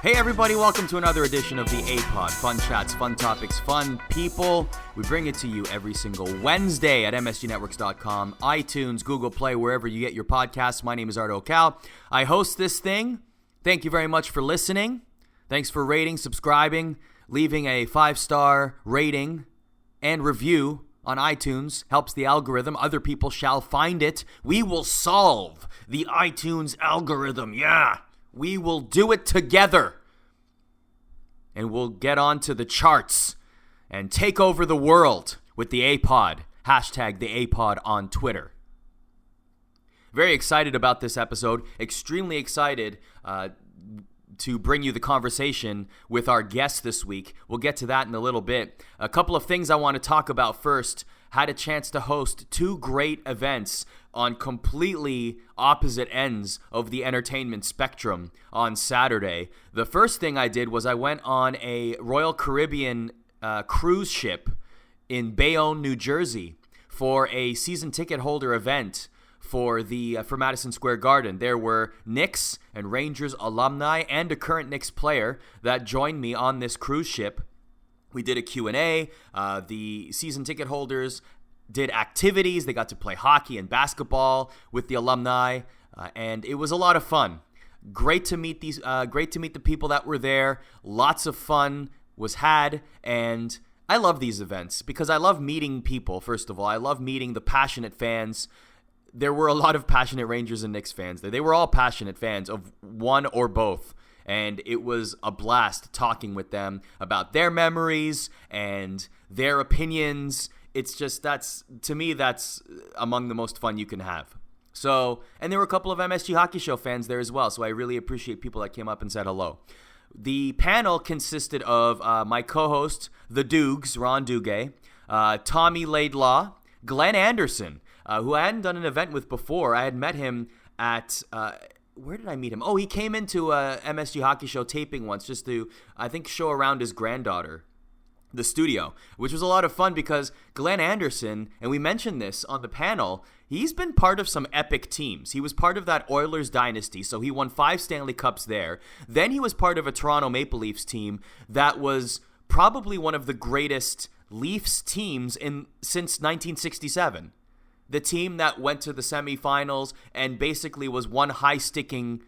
Hey everybody, welcome to another edition of the Apod. Fun chats, fun topics, fun people. We bring it to you every single Wednesday at msgnetworks.com, iTunes, Google Play, wherever you get your podcasts. My name is Arda Ocal. I host this thing. Thank you very much for listening. Thanks for rating, subscribing, leaving a 5-star rating and review on iTunes. Helps the algorithm. Other people shall find it. We will solve the iTunes algorithm. Yeah. We will do it together. And we'll get on to the charts and take over the world with the Apod. Hashtag the Apod on Twitter. Very excited about this episode. Extremely excited to bring you the conversation with our guest this week. We'll get to that in a little bit. A couple of things I want to talk about first. Had a chance to host 2 great events on completely opposite ends of the entertainment spectrum on Saturday. The first thing I did was I went on a Royal Caribbean cruise ship in Bayonne, New Jersey for a season ticket holder event for Madison Square Garden. There were Knicks and Rangers alumni and a current Knicks player that joined me on this cruise ship. We did a Q&A. The season ticket holders did activities. They got to play hockey and basketball with the alumni, and it was a lot of fun. Great to meet the people that were there. Lots of fun was had, and I love these events because I love meeting people. First of all, I love meeting the passionate fans. There were a lot of passionate Rangers and Knicks fans there. They were all passionate fans of one or both. And it was a blast talking with them about their memories and their opinions. It's just, that's among the most fun you can have. So, and there were a couple of MSG Hockey Show fans there as well. So I really appreciate people that came up and said hello. The panel consisted of my co-host, the Doogs, Ron Duguay, Tommy Laidlaw, Glenn Anderson, who I hadn't done an event with before. I had met him at... where did I meet him? Oh, he came into a MSG Hockey Show taping once just to, I think, show around his granddaughter, the studio, which was a lot of fun because Glenn Anderson, and we mentioned this on the panel, he's been part of some epic teams. He was part of that Oilers dynasty, so he won 5 Stanley Cups there. Then he was part of a Toronto Maple Leafs team that was probably one of the greatest Leafs teams since 1967. The team that went to the semifinals and basically was one high-sticking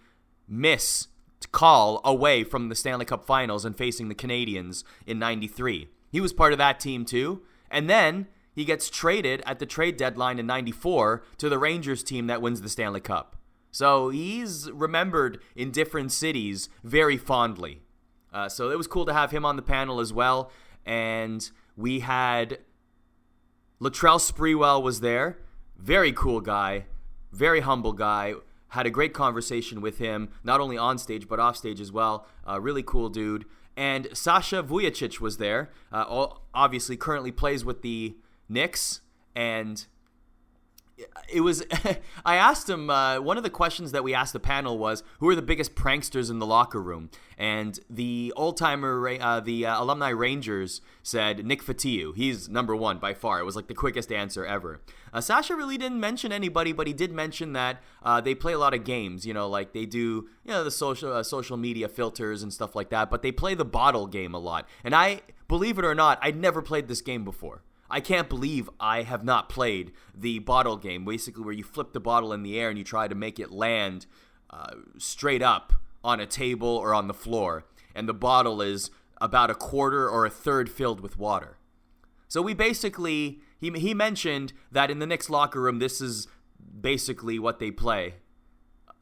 miss call away from the Stanley Cup Finals and facing the Canadiens in 93. He was part of that team too. And then he gets traded at the trade deadline in 94 to the Rangers team that wins the Stanley Cup. So he's remembered in different cities very fondly. So it was cool to have him on the panel as well. And we had Latrell Sprewell was there. Very cool guy, very humble guy. Had a great conversation with him, not only on stage, but off stage as well. Really cool dude. And Sasha Vujacic was there. Obviously, currently plays with the Knicks. And it was, I asked him, one of the questions that we asked the panel was, who are the biggest pranksters in the locker room? And the old-timer, the alumni Rangers said Nick Fotiu. He's number 1 by far. It was like the quickest answer ever. Sasha really didn't mention anybody, but he did mention that they play a lot of games, like they do, the social media filters and stuff like that, but they play the bottle game a lot. And believe it or not, I'd never played this game before. I can't believe I have not played the bottle game, basically where you flip the bottle in the air and you try to make it land straight up on a table or on the floor. And the bottle is about a quarter or a third filled with water. So we basically, he mentioned that in the Knicks locker room, this is basically what they play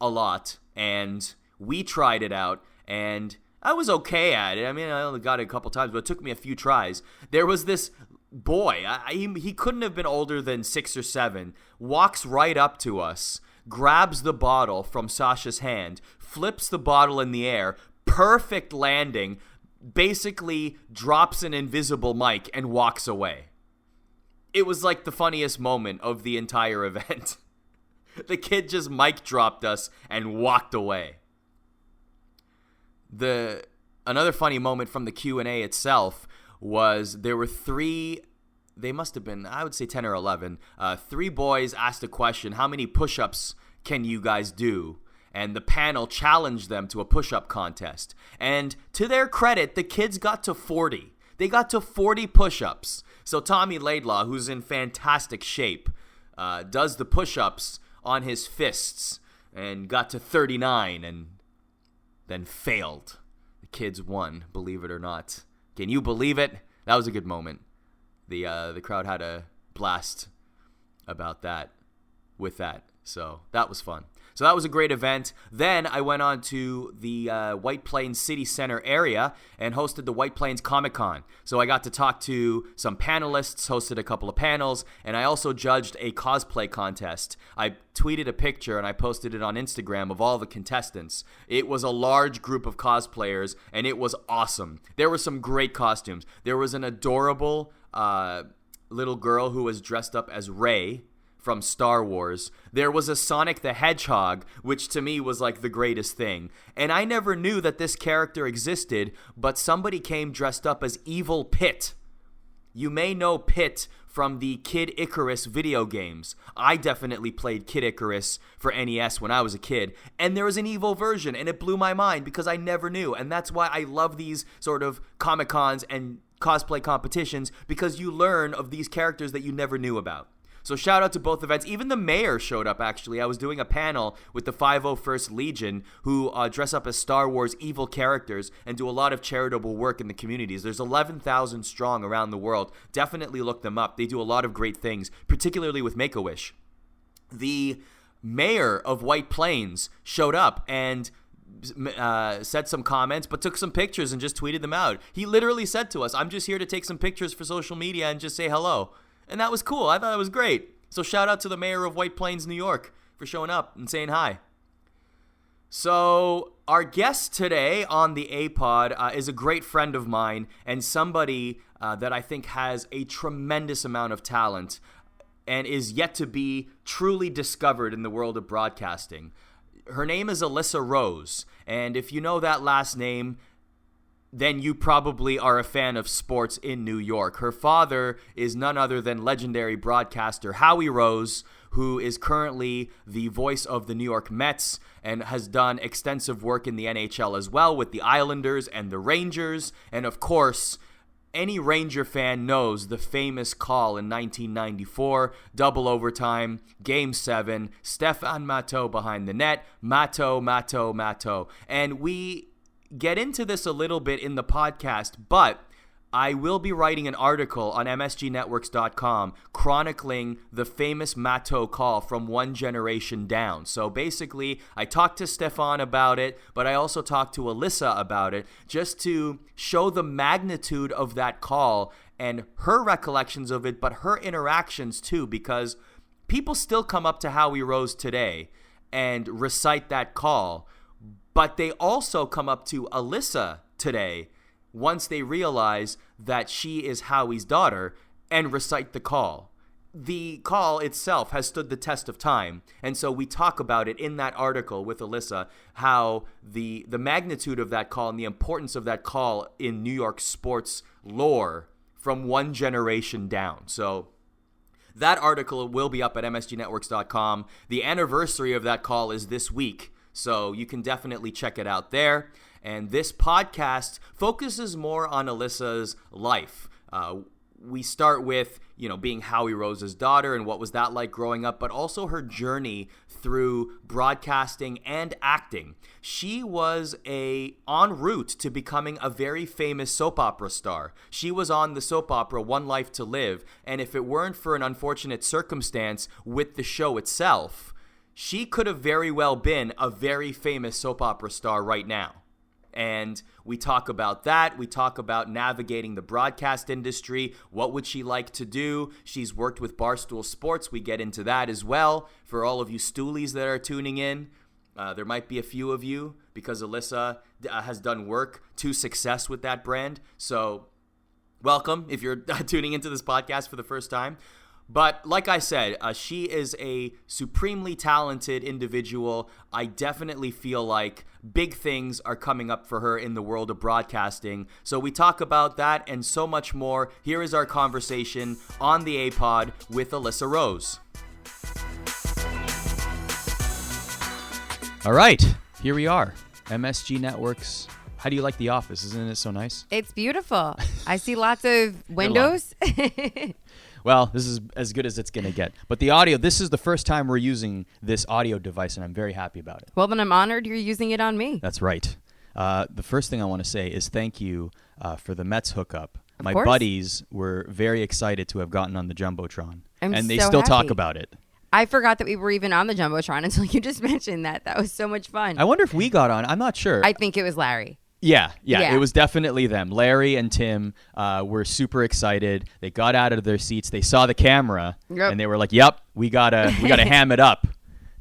a lot. And we tried it out, and I was okay at it. I mean, I only got it a couple times, but it took me a few tries. There was this boy, he couldn't have been older than 6 or 7, walks right up to us, grabs the bottle from Sasha's hand, flips the bottle in the air, perfect landing, basically drops an invisible mic and walks away. It was like the funniest moment of the entire event. The kid just mic dropped us and walked away. Another funny moment from the Q&A itself was there were 3, they must have been, I would say 10 or 11, 3 boys asked a question, how many push-ups can you guys do? and the panel challenged them to a push-up contest. And to their credit, the kids got to 40. They got to 40 push-ups. So Tommy Laidlaw, who's in fantastic shape, does the push-ups on his fists and got to 39 and then failed. The kids won, believe it or not. Can you believe it? That was a good moment. The crowd had a blast about that with that. So that was fun. So that was a great event. Then I went on to the White Plains City Center area and hosted the White Plains Comic-Con. So I got to talk to some panelists, hosted a couple of panels, and I also judged a cosplay contest. I tweeted a picture and I posted it on Instagram of all the contestants. It was a large group of cosplayers, and it was awesome. There were some great costumes. There was an adorable little girl who was dressed up as Rey from Star Wars. There was a Sonic the Hedgehog, which to me was like the greatest thing. And I never knew that this character existed, but somebody came dressed up as Evil Pit. You may know Pit from the Kid Icarus video games. I definitely played Kid Icarus for NES when I was a kid, and there was an evil version, and it blew my mind because I never knew. And that's why I love these sort of Comic-Cons and cosplay competitions, because you learn of these characters that you never knew about. So shout out to both events. Even the mayor showed up, actually. I was doing a panel with the 501st Legion, who dress up as Star Wars evil characters and do a lot of charitable work in the communities. There's 11,000 strong around the world. Definitely look them up. They do a lot of great things, particularly with Make-A-Wish. The mayor of White Plains showed up and said some comments, but took some pictures and just tweeted them out. He literally said to us, "I'm just here to take some pictures for social media and just say hello." And that was cool. I thought it was great. So shout out to the mayor of White Plains, New York, for showing up and saying hi. So our guest today on the Apod is a great friend of mine and somebody that I think has a tremendous amount of talent and is yet to be truly discovered in the world of broadcasting. Her name is Alyssa Rose, and if you know that last name, then you probably are a fan of sports in New York. Her father is none other than legendary broadcaster Howie Rose, who is currently the voice of the New York Mets and has done extensive work in the NHL as well with the Islanders and the Rangers. And of course, any Ranger fan knows the famous call in 1994, double overtime, Game 7, Stefan Matteau behind the net, Matteau. And we get into this a little bit in the podcast, but I will be writing an article on MSGnetworks.com chronicling the famous Matteau call from one generation down. So basically, I talked to Stefan about it, but I also talked to Alyssa about it, just to show the magnitude of that call and her recollections of it, but her interactions too, because people still come up to Howie Rose today and recite that call. But they also come up to Alyssa today once they realize that she is Howie's daughter and recite the call. The call itself has stood the test of time, and so we talk about it in that article with Alyssa, how the magnitude of that call and the importance of that call in New York sports lore from one generation down. So that article will be up at MSGnetworks.com. The anniversary of that call is this week, so you can definitely check it out there. And this podcast focuses more on Alyssa's life. We start with, being Howie Rose's daughter and what was that like growing up, but also her journey through broadcasting and acting. She was en route to becoming a very famous soap opera star. She was on the soap opera One Life to Live, and if it weren't for an unfortunate circumstance with the show itself, she could have very well been a very famous soap opera star right now. And we talk about that. We talk about navigating the broadcast industry. What would she like to do? She's worked with Barstool Sports. We get into that as well. For all of you Stoolies that are tuning in, there might be a few of you because Alyssa has done work to success with that brand. So welcome if you're tuning into this podcast for the first time. But like I said, she is a supremely talented individual. I definitely feel like big things are coming up for her in the world of broadcasting. So we talk about that and so much more. Here is our conversation on the Apod with Alyssa Rose. All right, here we are. MSG Networks. How do you like the office? Isn't it so nice? It's beautiful. I see lots of windows. Well, this is as good as it's going to get. But the audio, this is the first time we're using this audio device, and I'm very happy about it. Well, then I'm honored you're using it on me. That's right. The first thing I want to say is thank you for the Mets hookup. My course. buddies were very excited to have gotten on the Jumbotron. And they so still talk happy. about it. I forgot that we were even on the Jumbotron until you just mentioned that. That was so much fun. I wonder if we got on. I'm not sure. I think it was Larry. Yeah, it was definitely them. Larry and Tim were super excited. They got out of their seats. They saw the camera, and they were like, "Yep, we gotta ham it up."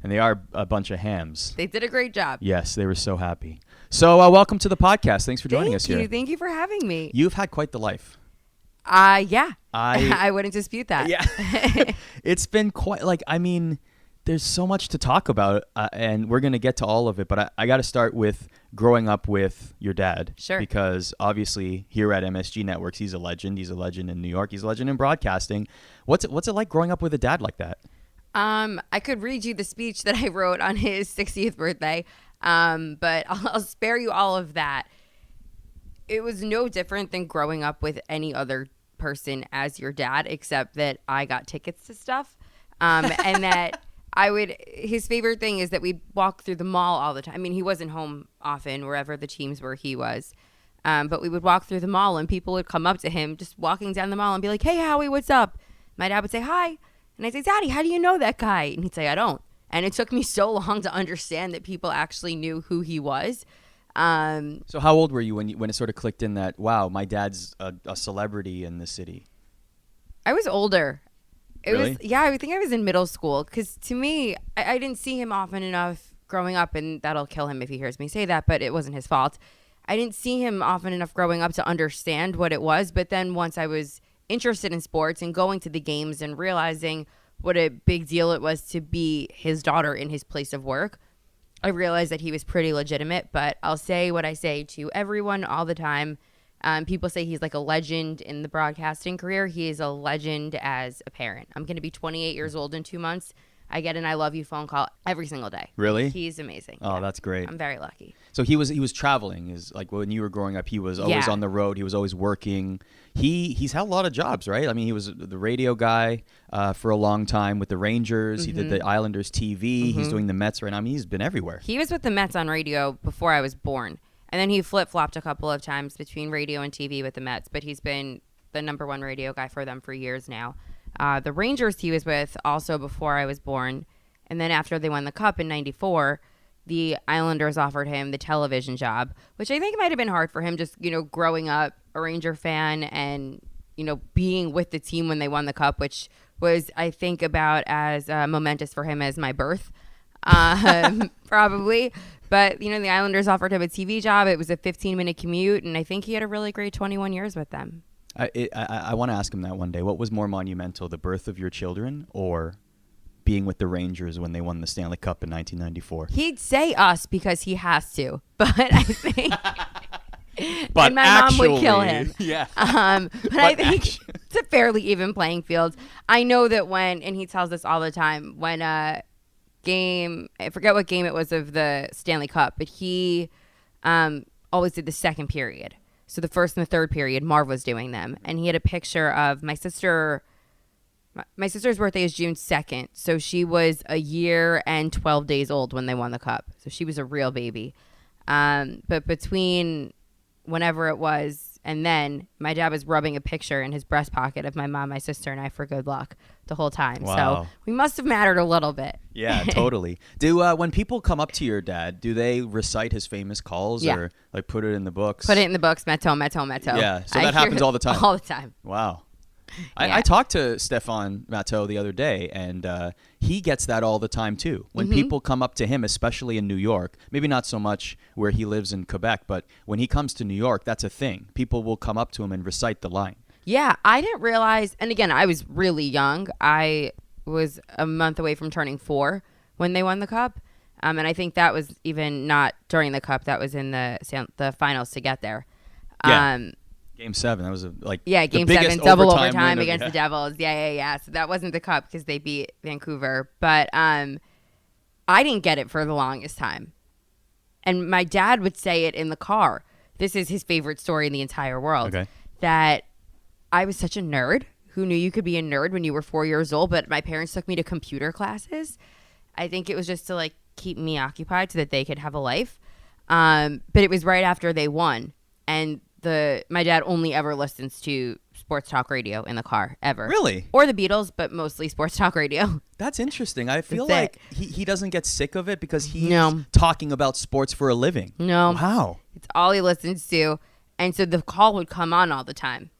And they are a bunch of hams. They did a great job. Yes, they were so happy. So welcome to the podcast. Thanks for joining us here. Thank you for having me. You've had quite the life. Yeah. I wouldn't dispute that. Yeah. It's been quite, there's so much to talk about, and we're going to get to all of it, but I got to start with growing up with your dad. Sure. Because obviously here at MSG Networks, he's a legend. He's a legend in New York. He's a legend in broadcasting. What's it like growing up with a dad like that? I could read you the speech that I wrote on his 60th birthday, but I'll spare you all of that. It was no different than growing up with any other person as your dad, except that I got tickets to stuff, and that his favorite thing is that we walk through the mall all the time. I mean, he wasn't home often, wherever the teams were, he was. But we would walk through the mall and people would come up to him just walking down the mall and be like, "Hey, Howie, what's up?" My dad would say, "Hi." And I'd say, "Daddy, how do you know that guy?" And he'd say, "I don't." And it took me so long to understand that people actually knew who he was. So how old were you when it sort of clicked in that, wow, my dad's a celebrity in the city? I was older. Really? I think I was in middle school, because to me, I didn't see him often enough growing up, and that'll kill him if he hears me say that, but it wasn't his fault. I didn't see him often enough growing up to understand what it was, but then once I was interested in sports and going to the games and realizing what a big deal it was to be his daughter in his place of work, I realized that he was pretty legitimate. But I'll say what I say to everyone all the time. People say he's like a legend in the broadcasting career. He is a legend as a parent. I'm going to be 28 years old in 2 months. I get an "I love you" phone call every single day. Really? He's amazing. Oh, yeah. That's great. I'm very lucky. So he was traveling. Is like when you were growing up, he was always on the road. He was always working. He's had a lot of jobs, right? I mean, he was the radio guy for a long time with the Rangers. Mm-hmm. He did the Islanders TV. Mm-hmm. He's doing the Mets right now. I mean, he's been everywhere. He was with the Mets on radio before I was born. And then he flip-flopped a couple of times between radio and TV with the Mets. But he's been the number one radio guy for them for years now. The Rangers he was with also before I was born. And then after they won the Cup in 94, the Islanders offered him the television job, which I think might have been hard for him, just, growing up a Ranger fan and, being with the team when they won the Cup, which was, I think, about as momentous for him as my birth, probably. But, the Islanders offered him a TV job. It was a 15-minute commute, and I think he had a really great 21 years with them. I want to ask him that one day. What was more monumental, the birth of your children or being with the Rangers when they won the Stanley Cup in 1994? He'd say us because he has to, but I think but and my actually, mom would kill him. Yeah. But I think it's a fairly even playing field. I know that and he tells us all the time, when game, I forget what game it was of the Stanley Cup, but he always did the second period. So the first and the third period, Marv was doing them, and he had a picture of my sister. My sister's birthday is June 2nd, so she was a year and 12 days old when they won the Cup. So she was a real baby. But between whenever it was and then, my dad was rubbing a picture in his breast pocket of my mom, my sister, and I for good luck the whole time. Wow. So we must have mattered a little bit. Yeah, totally. When people come up to your dad, do they recite his famous calls or put it in the books? Put it in the books, Meto, Meto, Meto. Yeah, so that happens all the time. All the time. Wow. Yeah. I talked to Stefan Matteau the other day, and he gets that all the time, too. When people come up to him, especially in New York, maybe not so much where he lives in Quebec, but when he comes to New York, that's a thing. People will come up to him and recite the line. Yeah, I didn't realize, and again, I was really young. I was a month away from turning 4 when they won the Cup, and I think that was even not during the Cup. That was in the finals to get there. Yeah. Game 7. That was Game 7, double overtime against the Devils. Yeah. So that wasn't the Cup because they beat Vancouver. But I didn't get it for the longest time. And my dad would say it in the car. This is his favorite story in the entire world. Okay. That I was such a nerd. Who knew you could be a nerd when you were 4 years old? But my parents took me to computer classes. I think it was just to like keep me occupied so that they could have a life. But it was right after they won. And my dad only ever listens to sports talk radio in the car, ever. Really? Or the Beatles, but mostly sports talk radio. That's interesting. I feel That's like he doesn't get sick of it because he's No. talking about sports for a living. No. Wow. It's all he listens to. And so the call would come on all the time.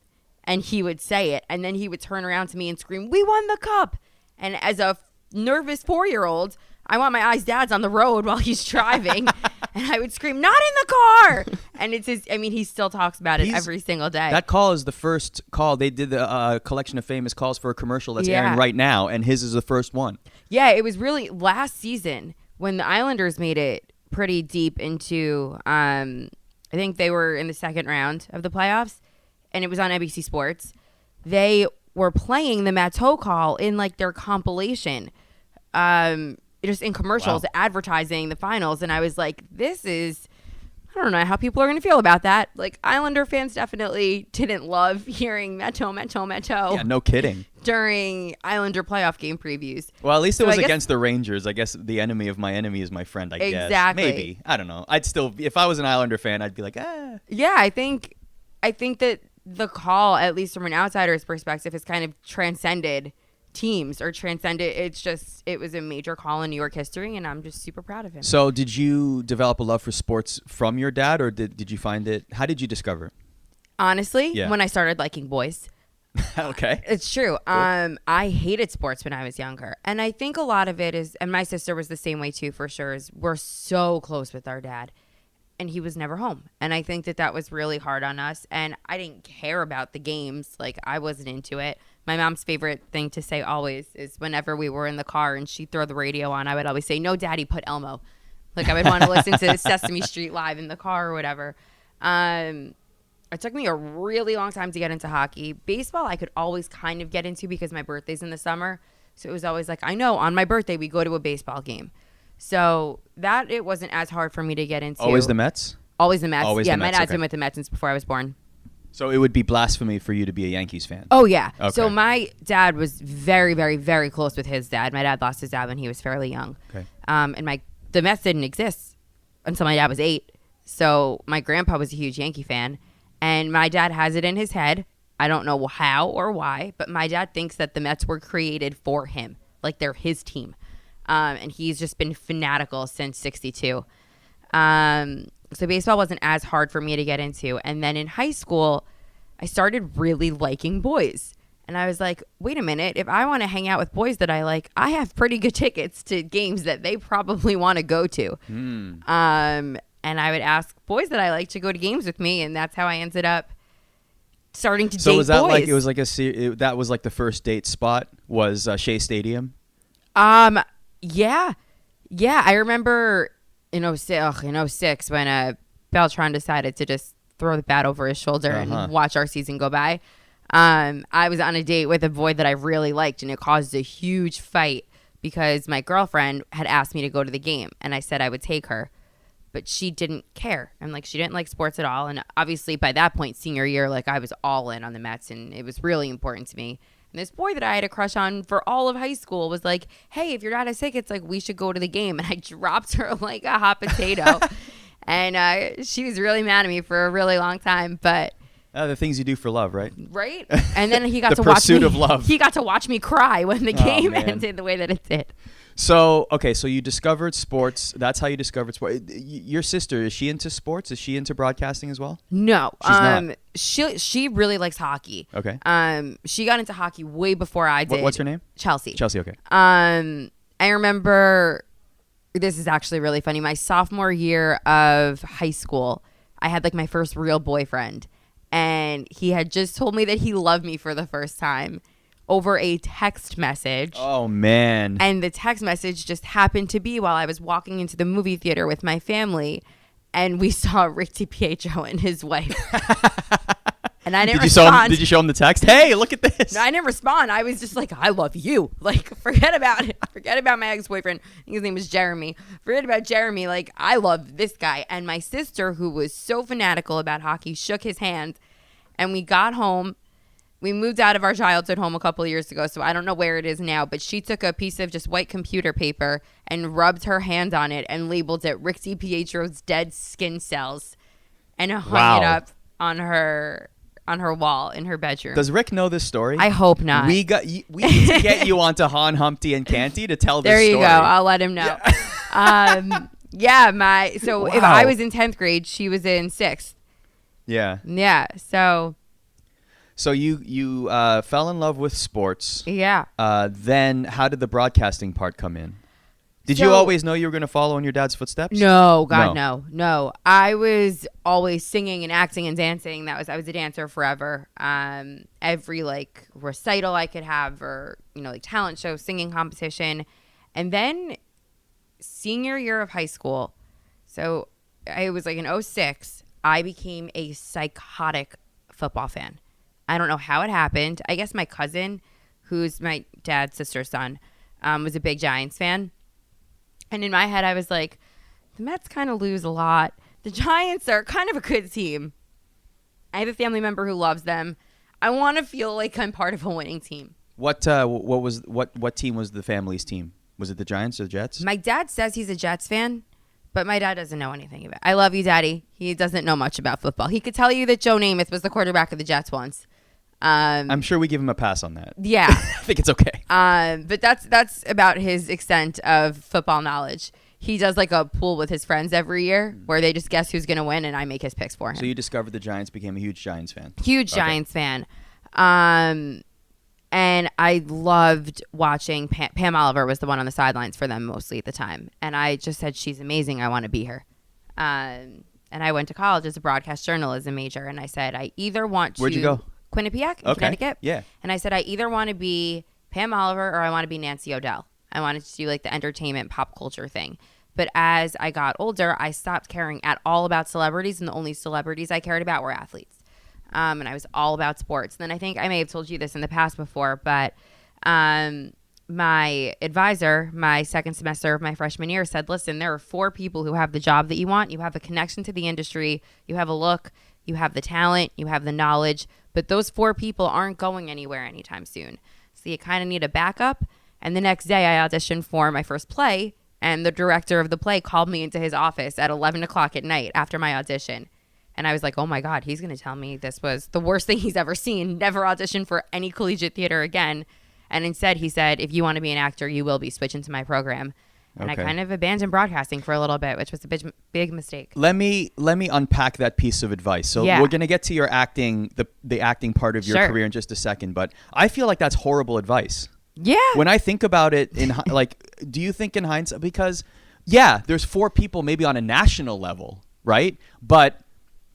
And he would say it. And then he would turn around to me and scream, "We won the cup." And as a nervous 4-year-old, I want my eyes dad's on the road while he's driving. And I would scream, "Not in the car." And it's he still talks about it every single day. That call is the first call. They did the collection of famous calls for a commercial that's airing right now, and his is the first one. Yeah, it was really last season when the Islanders made it pretty deep into, I think they were in the second round of the playoffs, and it was on NBC Sports. They were playing the Matteau call in like their compilation, just in commercials, advertising the finals. And I was like, I don't know how people are going to feel about that. Like, Islander fans definitely didn't love hearing Matteau. Yeah, no kidding. During Islander playoff game previews. Well, at least it was against the Rangers. I guess the enemy of my enemy is my friend, I guess. Exactly. Maybe. I don't know. I'd still, if I was an Islander fan, I'd be like, ah. Yeah, I think that the call, at least from an outsider's perspective, has kind of transcended teams or transcended. It was a major call in New York history, and I'm just super proud of him. So did you develop a love for sports from your dad, or did you find it? How did you discover it? Honestly, when I started liking boys. Okay. It's true. Cool. I hated sports when I was younger. And I think a lot of it is, and my sister was the same way too, for sure, is we're so close with our dad. And he was never home. And I think that was really hard on us. And I didn't care about the games. Like, I wasn't into it. My mom's favorite thing to say always is whenever we were in the car and she'd throw the radio on, I would always say, "No, Daddy, put Elmo." Like, I would want to listen to Sesame Street live in the car or whatever. It took me a really long time to get into hockey. Baseball, I could always kind of get into because my birthday's in the summer. So it was always like, I know, on my birthday, we go to a baseball game. So that it wasn't as hard for me to get into. Always the Mets? Always the Mets. Always yeah, the Mets, my dad's been with the Mets since before I was born. So it would be blasphemy for you to be a Yankees fan? Oh, yeah. Okay. So my dad was very, very, very close with his dad. My dad lost his dad when he was fairly young. Okay. And the Mets didn't exist until my dad was 8. So my grandpa was a huge Yankee fan. And my dad has it in his head. I don't know how or why, but my dad thinks that the Mets were created for him. Like, they're his team. And he's just been fanatical since 62. So baseball wasn't as hard for me to get into. And then in high school, I started really liking boys. And I was like, wait a minute, if I want to hang out with boys that I like, I have pretty good tickets to games that they probably want to go to. And I would ask boys that I like to go to games with me. And that's how I ended up starting to date boys. So was that like, it was like that was like the first date spot was Shea Stadium? Yeah. I remember in 06 when Beltran decided to just throw the bat over his shoulder and watch our season go by. I was on a date with a boy that I really liked, and it caused a huge fight because my girlfriend had asked me to go to the game, and I said I would take her, but she didn't care. And like, she didn't like sports at all. And obviously by that point, senior year, like, I was all in on the Mets, and it was really important to me. And this boy that I had a crush on for all of high school was like, "Hey, if your dad has tickets, like, we should go to the game." And I dropped her like a hot potato. And she was really mad at me for a really long time. But the things you do for love, right? Right. And then he got the to watch me. Pursuit of love. He got to watch me cry when the game ended the way that it did. So, okay, so you discovered sports. That's how you discovered sports. Your sister, is she into sports? Is she into broadcasting as well? No. She's not. She really likes hockey. Okay. She got into hockey way before I did. What's her name? Chelsea. Chelsea, okay. I remember, this is actually really funny. My sophomore year of high school, I had like my first real boyfriend. And he had just told me that he loved me for the first time over a text message. Oh, man. And the text message just happened to be while I was walking into the movie theater with my family, and we saw Rick DiPietro and his wife. And I didn't respond. Did you show him the text? Hey, look at this. No, I didn't respond. I was just like, I love you. Like, forget about it. Forget about my ex-boyfriend. I think his name was Jeremy. Forget about Jeremy. Like, I love this guy. And my sister, who was so fanatical about hockey, shook his hand. And we got home. We moved out of our childhood home a couple of years ago, so I don't know where it is now. But she took a piece of just white computer paper and rubbed her hand on it and labeled it Rick DiPietro's dead skin cells and hung it up on her wall in her bedroom. Does Rick know this story? I hope not. We need to get you onto Han, Humpty, and Canty to tell this story. There you go. I'll let him know. Yeah. If I was in 10th grade, she was in 6th. Yeah. Yeah. So you fell in love with sports. Yeah. Then how did the broadcasting part come in? Did you always know you were going to follow in your dad's footsteps? No, God, no. I was always singing and acting and dancing. I was a dancer forever. Every like recital I could have, or like talent show, singing competition, and then senior year of high school. So it was like in 2006. I became a psychotic football fan. I don't know how it happened. I guess my cousin, who's my dad's sister's son, was a big Giants fan. And in my head, I was like, the Mets kind of lose a lot. The Giants are kind of a good team. I have a family member who loves them. I want to feel like I'm part of a winning team. What team was the family's team? Was it the Giants or the Jets? My dad says he's a Jets fan, but my dad doesn't know anything about it. I love you, Daddy. He doesn't know much about football. He could tell you that Joe Namath was the quarterback of the Jets once. I'm sure we give him a pass on that. Yeah. I think it's okay. But that's about his extent of football knowledge. He does like a pool with his friends every year where they just guess who's going to win, and I make his picks for him. So you discovered the Giants, became a huge Giants fan. Giants fan. And I loved watching Pam Oliver was the one on the sidelines for them mostly at the time. And I just said, she's amazing. I want to be her. And I went to college as a broadcast journalism major. And I said, I either want to... Where'd you go? Quinnipiac in Connecticut. Yeah. And I said, I either want to be Pam Oliver or I want to be Nancy O'Dell. I wanted to do like the entertainment pop culture thing. But as I got older, I stopped caring at all about celebrities, and the only celebrities I cared about were athletes. And I was all about sports. And then I think I may have told you this in the past before, but my advisor, my second semester of my freshman year, said, listen, there are 4 people who have the job that you want. You have a connection to the industry. You have a look. You have the talent. You have the knowledge. But those 4 people aren't going anywhere anytime soon. So you kind of need a backup. And the next day I auditioned for my first play. And the director of the play called me into his office at 11 o'clock at night after my audition. And I was like, oh, my God, he's going to tell me this was the worst thing he's ever seen. Never audition for any collegiate theater again. And instead, he said, if you want to be an actor, you will be. Switch into my program. And I kind of abandoned broadcasting for a little bit, which was a big mistake. Let me unpack that piece of advice. So we're going to get to your acting, the acting part of your career in just a second. But I feel like that's horrible advice. Yeah. When I think about it, do you think in hindsight? Because, there's 4 people maybe on a national level, right? But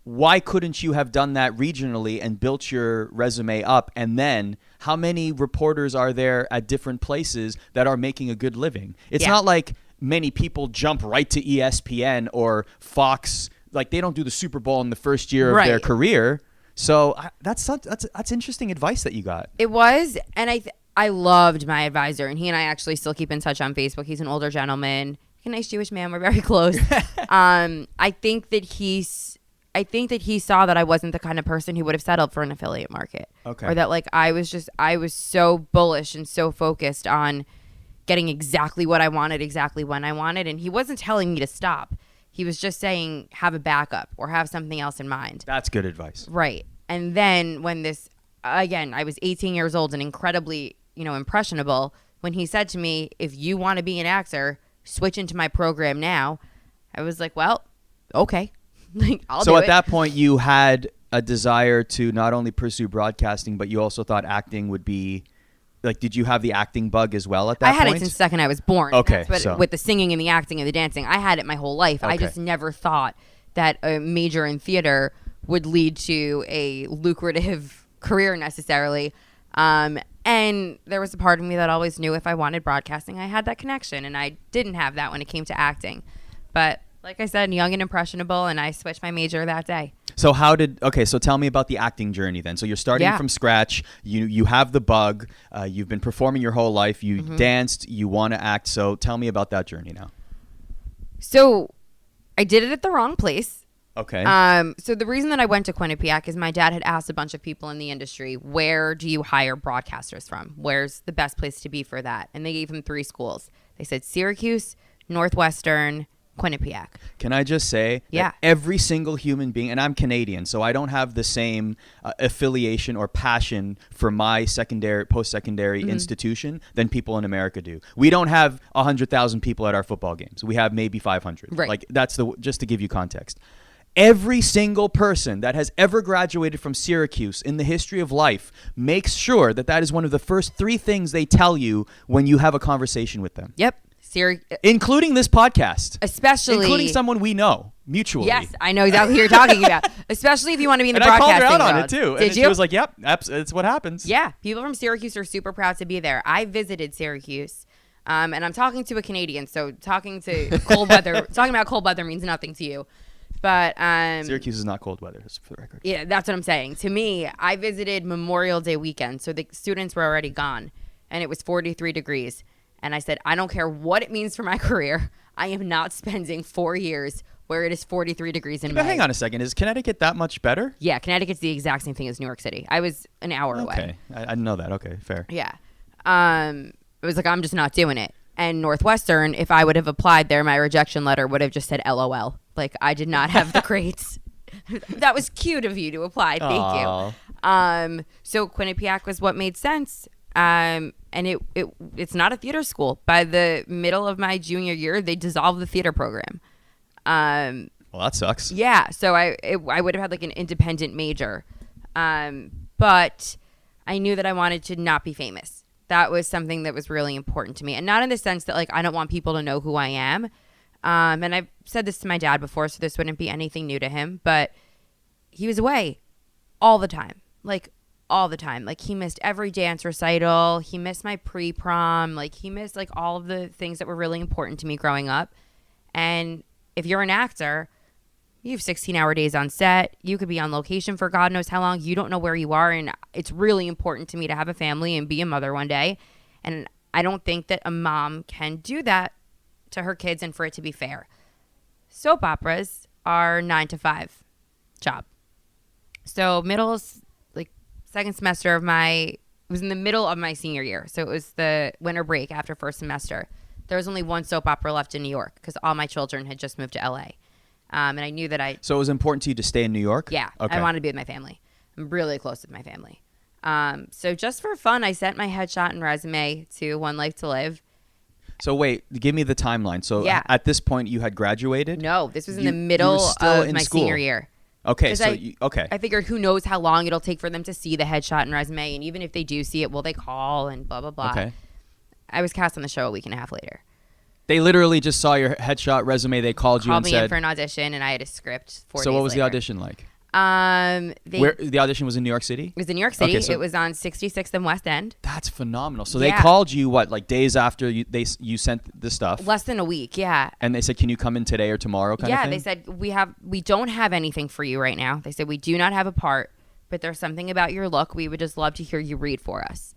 why couldn't you have done that regionally and built your resume up? And then how many reporters are there at different places that are making a good living? It's not like many people jump right to ESPN or Fox. Like, they don't do the Super Bowl in the first year of their career. So that's interesting advice that you got. It was. And I loved my advisor, and he and I actually still keep in touch on Facebook. He's an older gentleman, a nice Jewish man. We're very close. I think that he saw that I wasn't the kind of person who would have settled for an affiliate market. Okay. Or that like I was so bullish and so focused on getting exactly what I wanted, exactly when I wanted. And he wasn't telling me to stop. He was just saying, have a backup or have something else in mind. That's good advice. Right. And then when I was 18 years old and incredibly, impressionable, when he said to me, if you want to be an actor, switch into my program now. I was like, well, okay. I'll do it. So at that point, you had a desire to not only pursue broadcasting, but you also thought acting would be, like, did you have the acting bug as well at that point? I had it since the second I was born. Okay. With the singing and the acting and the dancing, I had it my whole life. Okay. I just never thought that a major in theater would lead to a lucrative career necessarily. And there was a part of me that always knew if I wanted broadcasting, I had that connection. And I didn't have that when it came to acting. But like I said, young and impressionable, and I switched my major that day. So so tell me about the acting journey then. So you're starting from scratch. You have the bug. You've been performing your whole life. You danced. You want to act. So tell me about that journey now. So I did it at the wrong place. Okay. So the reason that I went to Quinnipiac is my dad had asked a bunch of people in the industry, where do you hire broadcasters from? Where's the best place to be for that? And they gave him 3 schools. They said Syracuse, Northwestern, Quinnipiac. Can I just say that every single human being, and I'm Canadian, so I don't have the same affiliation or passion for my post-secondary institution than people in America do. We don't have 100,000 people at our football games. We have maybe 500. Right. Like that's just to give you context. Every single person that has ever graduated from Syracuse in the history of life makes sure that is one of the first 3 things they tell you when you have a conversation with them. Yep. Including this podcast. Especially. Including someone we know mutually. Yes, I know exactly who you're talking about. Especially if you want to be in the broadcasting world. And I called her out world. on it too. Did and you? She was like, yep, it's what happens. Yeah. People from Syracuse are super proud to be there. I visited Syracuse. And I'm talking to a Canadian, so talking about cold weather means nothing to you. But Syracuse is not cold weather, just for the record. Yeah, that's what I'm saying. To me, I visited Memorial Day weekend, so the students were already gone, and it was 43 degrees. And I said, I don't care what it means for my career. I am not spending 4 years where it is 43 degrees in May. But hang on a second. Is Connecticut that much better? Yeah, Connecticut's the exact same thing as New York City. I was an hour away. Okay, I didn't know that. Okay, fair. Yeah. It was like, I'm just not doing it. And Northwestern, if I would have applied there, my rejection letter would have just said LOL. Like, I did not have the grades. That was cute of you to apply. Thank you. So Quinnipiac was what made sense. And it's not a theater school. By the middle of my junior year, they dissolved the theater program. Well, that sucks. Yeah. So I would have had like an independent major. But I knew that I wanted to not be famous. That was something that was really important to me. And not in the sense that like I don't want people to know who I am. And I've said this to my dad before, so this wouldn't be anything new to him. But he was away all the time. Like all the time. Like he missed every dance recital. He missed my pre-prom. Like he missed like all of the things that were really important to me growing up. And if you're an actor, you have 16-hour days on set. You could be on location for God knows how long. You don't know where you are. And it's really important to me to have a family and be a mother one day. And I don't think that a mom can do that to her kids and for it to be fair. Soap operas are 9 to 5 job. So second semester of it was in the middle of my senior year. So it was the winter break after first semester. There was only one soap opera left in New York because all my children had just moved to LA. And I knew that So it was important to you to stay in New York? Yeah. Okay. I wanted to be with my family. I'm really close with my family. So just for fun, I sent my headshot and resume to One Life to Live. So wait, give me the timeline. So at this point you had graduated? No, this was in the middle of my senior year. Okay, so I figured who knows how long it'll take for them to see the headshot and resume, and even if they do see it, will they call and blah, blah, blah. Okay. I was cast on the show a week and a half later. They literally just saw your headshot resume. They called you and said... Called me in for an audition, and I had a script 4 days later. So what was the audition like? The audition was in New York City? It was in New York City. Okay, it was on 66th and West End. That's phenomenal. So they called you, like days after you sent the stuff? Less than a week, yeah. And they said, can you come in today or tomorrow kind of thing? Yeah, they said, we don't have anything for you right now. They said, we do not have a part, but there's something about your look. We would just love to hear you read for us.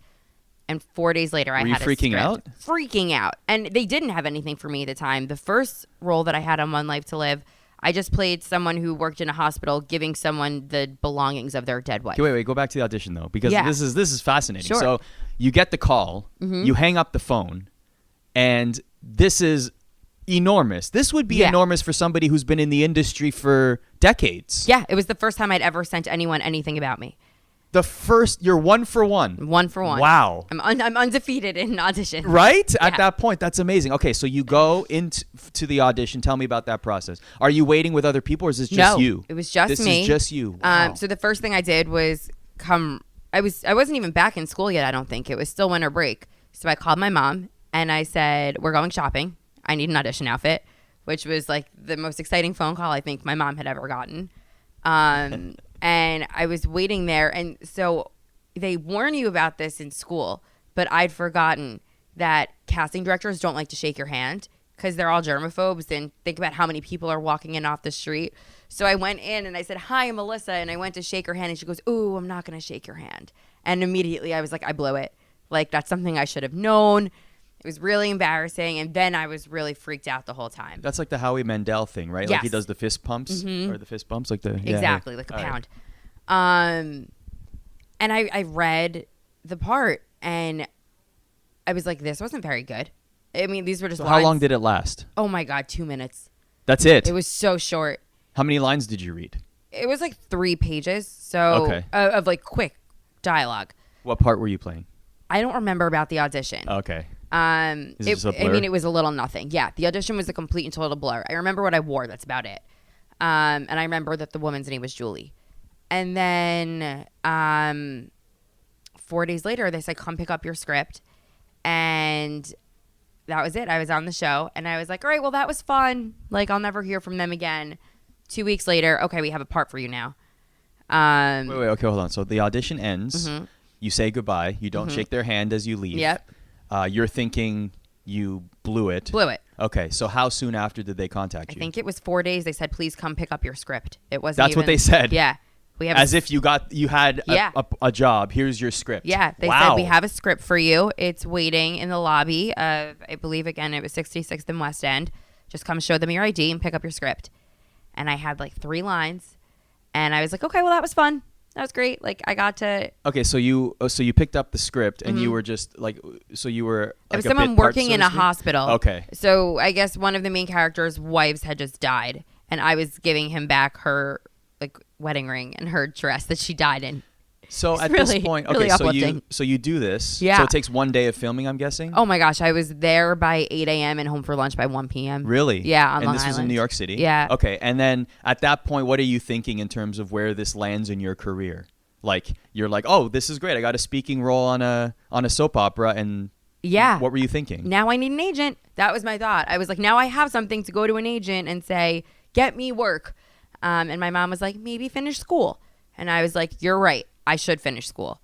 And 4 days later, I had a script. Were you freaking out? Freaking out. And they didn't have anything for me at the time. The first role that I had on One Life to Live, I just played someone who worked in a hospital giving someone the belongings of their dead wife. Okay, wait. Go back to the audition, though, because this is fascinating. Sure. So you get the call, you hang up the phone, and this is enormous. This would be enormous for somebody who's been in the industry for decades. Yeah, it was the first time I'd ever sent anyone anything about me. You're 1 for 1. 1 for 1. Wow. I'm undefeated in audition. Right? Yeah. At that point, that's amazing. Okay, so you go into the audition. Tell me about that process. Are you waiting with other people, or is this just you? It was just me. This is just you. Wow. So the first thing I did was I wasn't even back in school yet, I don't think. It was still winter break. So I called my mom, and I said, we're going shopping. I need an audition outfit, which was like the most exciting phone call I think my mom had ever gotten. And I was waiting there. And so they warn you about this in school, but I'd forgotten that casting directors don't like to shake your hand because they're all germaphobes, and think about how many people are walking in off the street. So I went in and I said, "Hi, I'm Alyssa," and I went to shake her hand, and she goes, "Ooh, I'm not going to shake your hand." And immediately I was like, I blew it. Like, that's something I should have known. It was really embarrassing, and then I was really freaked out the whole time. That's like the Howie Mandel thing, right? Yes. Like he does the fist pumps or the fist bumps, like the exactly like a pound. Right. And I read the part, and I was like, this wasn't very good. I mean, these were just so lines. How long did it last? Oh my God, 2 minutes. That's it? It was so short. How many lines did you read? It was like 3 pages. So of like quick dialogue. What part were you playing? I don't remember about the audition. Okay. Is this a blur? I mean, it was a little nothing. Yeah, the audition was a complete and total blur. I remember what I wore. That's about it. And I remember that the woman's name was Julie. And then 4 days later, they said, come pick up your script. And that was it. I was on the show. And I was like, all right, well, that was fun. Like, I'll never hear from them again. 2 weeks later, okay, we have a part for you now. Wait, okay, hold on. So the audition ends. Mm-hmm. You say goodbye. You don't shake their hand as you leave. Yep. You're thinking you blew it. Blew it. Okay, so how soon after did they contact you? I think it was 4 days. They said, please come pick up your script. It wasn't That's what they said? Yeah. We have as if you had a job. Here's your script. Yeah. They said, we have a script for you. It's waiting in the lobby of, I believe, again, it was 66th and West End. Just come show them your ID and pick up your script. And I had like 3 lines. And I was like, okay, well, that was fun. That was great. Like, I got to. Okay, so you picked up the script and you were just like, so you were. Like, it was someone working in a hospital. Okay. So I guess one of the main characters' wives had just died, and I was giving him back her like wedding ring and her dress that she died in. So it's at really, this point, really okay, so you do this. Yeah. So it takes 1 day of filming, I'm guessing. Oh my gosh, I was there by 8 a.m. and home for lunch by 1 p.m. Really? Yeah, on Long And this was in Island. New York City. Yeah. Okay, and then at that point, what are you thinking in terms of where this lands in your career? Like, you're like, oh, this is great. I got a speaking role on a soap opera, and yeah, what were you thinking? Now I need an agent. That was my thought. I was like, now I have something to go to an agent and say, get me work. And my mom was like, maybe finish school. And I was like, you're right. I should finish school.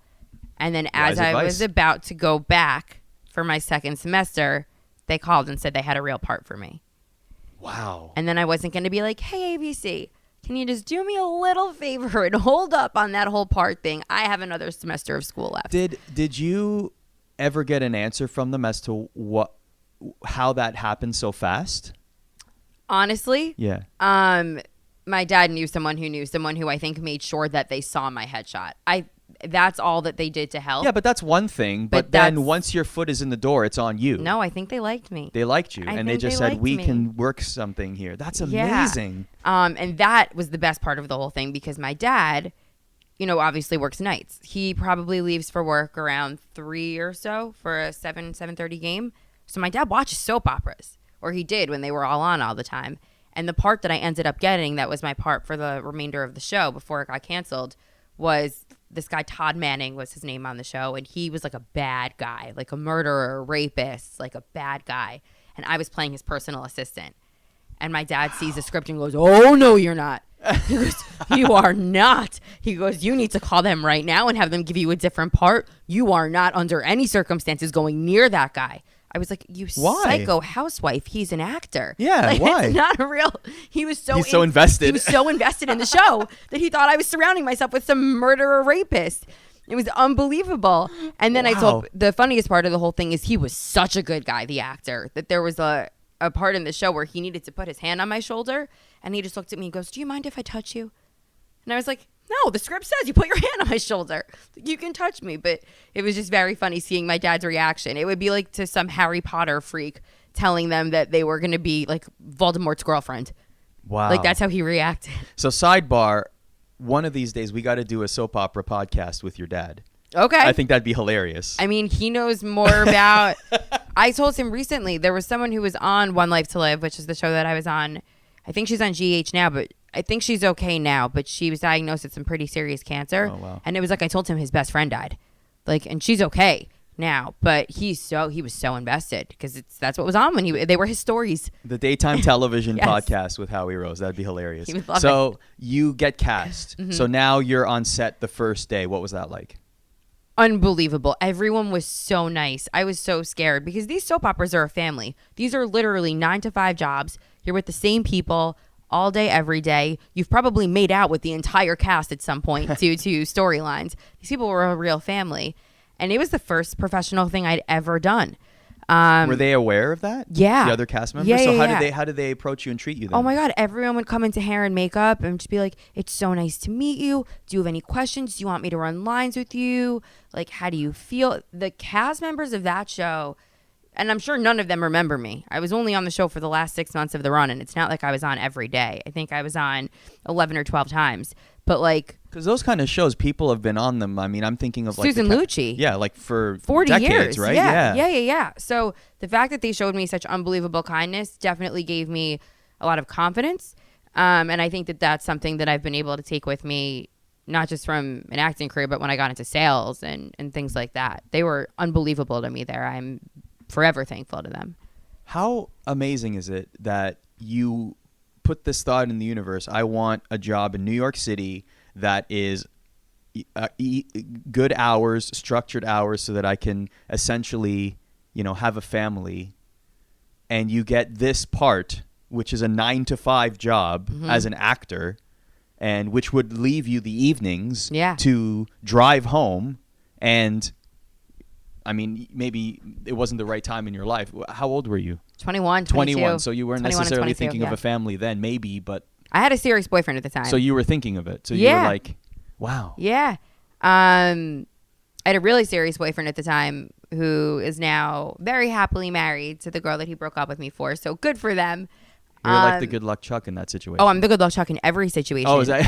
And then as I was about to go back for my second semester, they called and said they had a real part for me. Wow. And then I wasn't going to be like, hey, ABC, can you just do me a little favor and hold up on that whole part thing? I have another semester of school left. Did you ever get an answer from them as to how that happened so fast? Honestly? Yeah. My dad knew someone who I think made sure that they saw my headshot. That's all that they did to help. Yeah, but that's one thing. But then once your foot is in the door, it's on you. No, I think they liked me. They liked you, and they just said, we can work something here. That's amazing. Yeah. And that was the best part of the whole thing, because my dad, obviously works nights. He probably leaves for work around 3 or so for a 7:30 game. So my dad watches soap operas, or he did when they were all on all the time. And the part that I ended up getting, that was my part for the remainder of the show before it got canceled, was this guy, Todd Manning was his name on the show. And he was like a bad guy, like a murderer, a rapist, like a bad guy. And I was playing his personal assistant. And my dad sees the script and goes, oh, no, you're not. He goes, you are not. He goes, you need to call them right now and have them give you a different part. You are not under any circumstances going near that guy. I was like, psycho housewife. He's an actor. Yeah, like, why? It's not a real. He's so invested. He was so invested in the show that he thought I was surrounding myself with some murderer rapist. It was unbelievable. And then I told, the funniest part of the whole thing is he was such a good guy, the actor, that there was a part in the show where he needed to put his hand on my shoulder, and he just looked at me and goes, do you mind if I touch you? And I was like, no, the script says you put your hand on my shoulder. You can touch me. But it was just very funny seeing my dad's reaction. It would be like to some Harry Potter freak telling them that they were going to be like Voldemort's girlfriend. Wow. Like, that's how he reacted. So sidebar, one of these days we got to do a soap opera podcast with your dad. Okay. I think that'd be hilarious. I mean, he knows more about... I told him recently, there was someone who was on One Life to Live, which is the show that I was on. I think she's on GH now, but I think she's okay now. But she was diagnosed with some pretty serious cancer. Oh, wow. And it was like, I told him his best friend died. Like, and she's okay now. But he was so invested, because that's what was on when they were his stories. The daytime television Yes. podcast with Howie Rose. That'd be hilarious. He would love So you get cast. Mm-hmm. So now you're on set the first day. What was that like? Unbelievable. Everyone was so nice. I was so scared because these soap operas are a family. These are literally 9 to 5 jobs. You're with the same people all day, every day. You've probably made out with the entire cast at some point due to storylines. These people were a real family. And it was the first professional thing I'd ever done. Were they aware of that? Yeah. The other cast members? Yeah, so yeah, how did they approach you and treat you then? Oh my God. Everyone would come into hair and makeup and just be like, it's so nice to meet you. Do you have any questions? Do you want me to run lines with you? Like, how do you feel? The cast members of that show, and I'm sure none of them remember me. I was only on the show for the last 6 months of the run, and it's not like I was on every day. I think I was on 11 or 12 times. But like, because those kind of shows, people have been on them. I mean, I'm thinking of like Susan Lucci. Yeah, like for 40 decades, years, right? Yeah. So the fact that they showed me such unbelievable kindness definitely gave me a lot of confidence. And I think that that's something that I've been able to take with me, not just from an acting career, but when I got into sales and things like that. They were unbelievable to me there. I'm forever thankful to them. How amazing is it that you put this thought in the universe? I want a job in New York City that is good hours, structured hours, so that I can essentially, have a family. And you get this part, which is a 9 to 5 job as an actor, and which would leave you the evenings to drive home. And I mean, maybe it wasn't the right time in your life. How old were you? 21, 22. 21. So you weren't necessarily thinking of a family then, maybe, but I had a serious boyfriend at the time. So you were thinking of it. So you were like, wow. Yeah. I had a really serious boyfriend at the time who is now very happily married to the girl that he broke up with me for. So good for them. You're like the good luck Chuck in that situation. Oh, I'm the good luck Chuck in every situation. Oh, is that?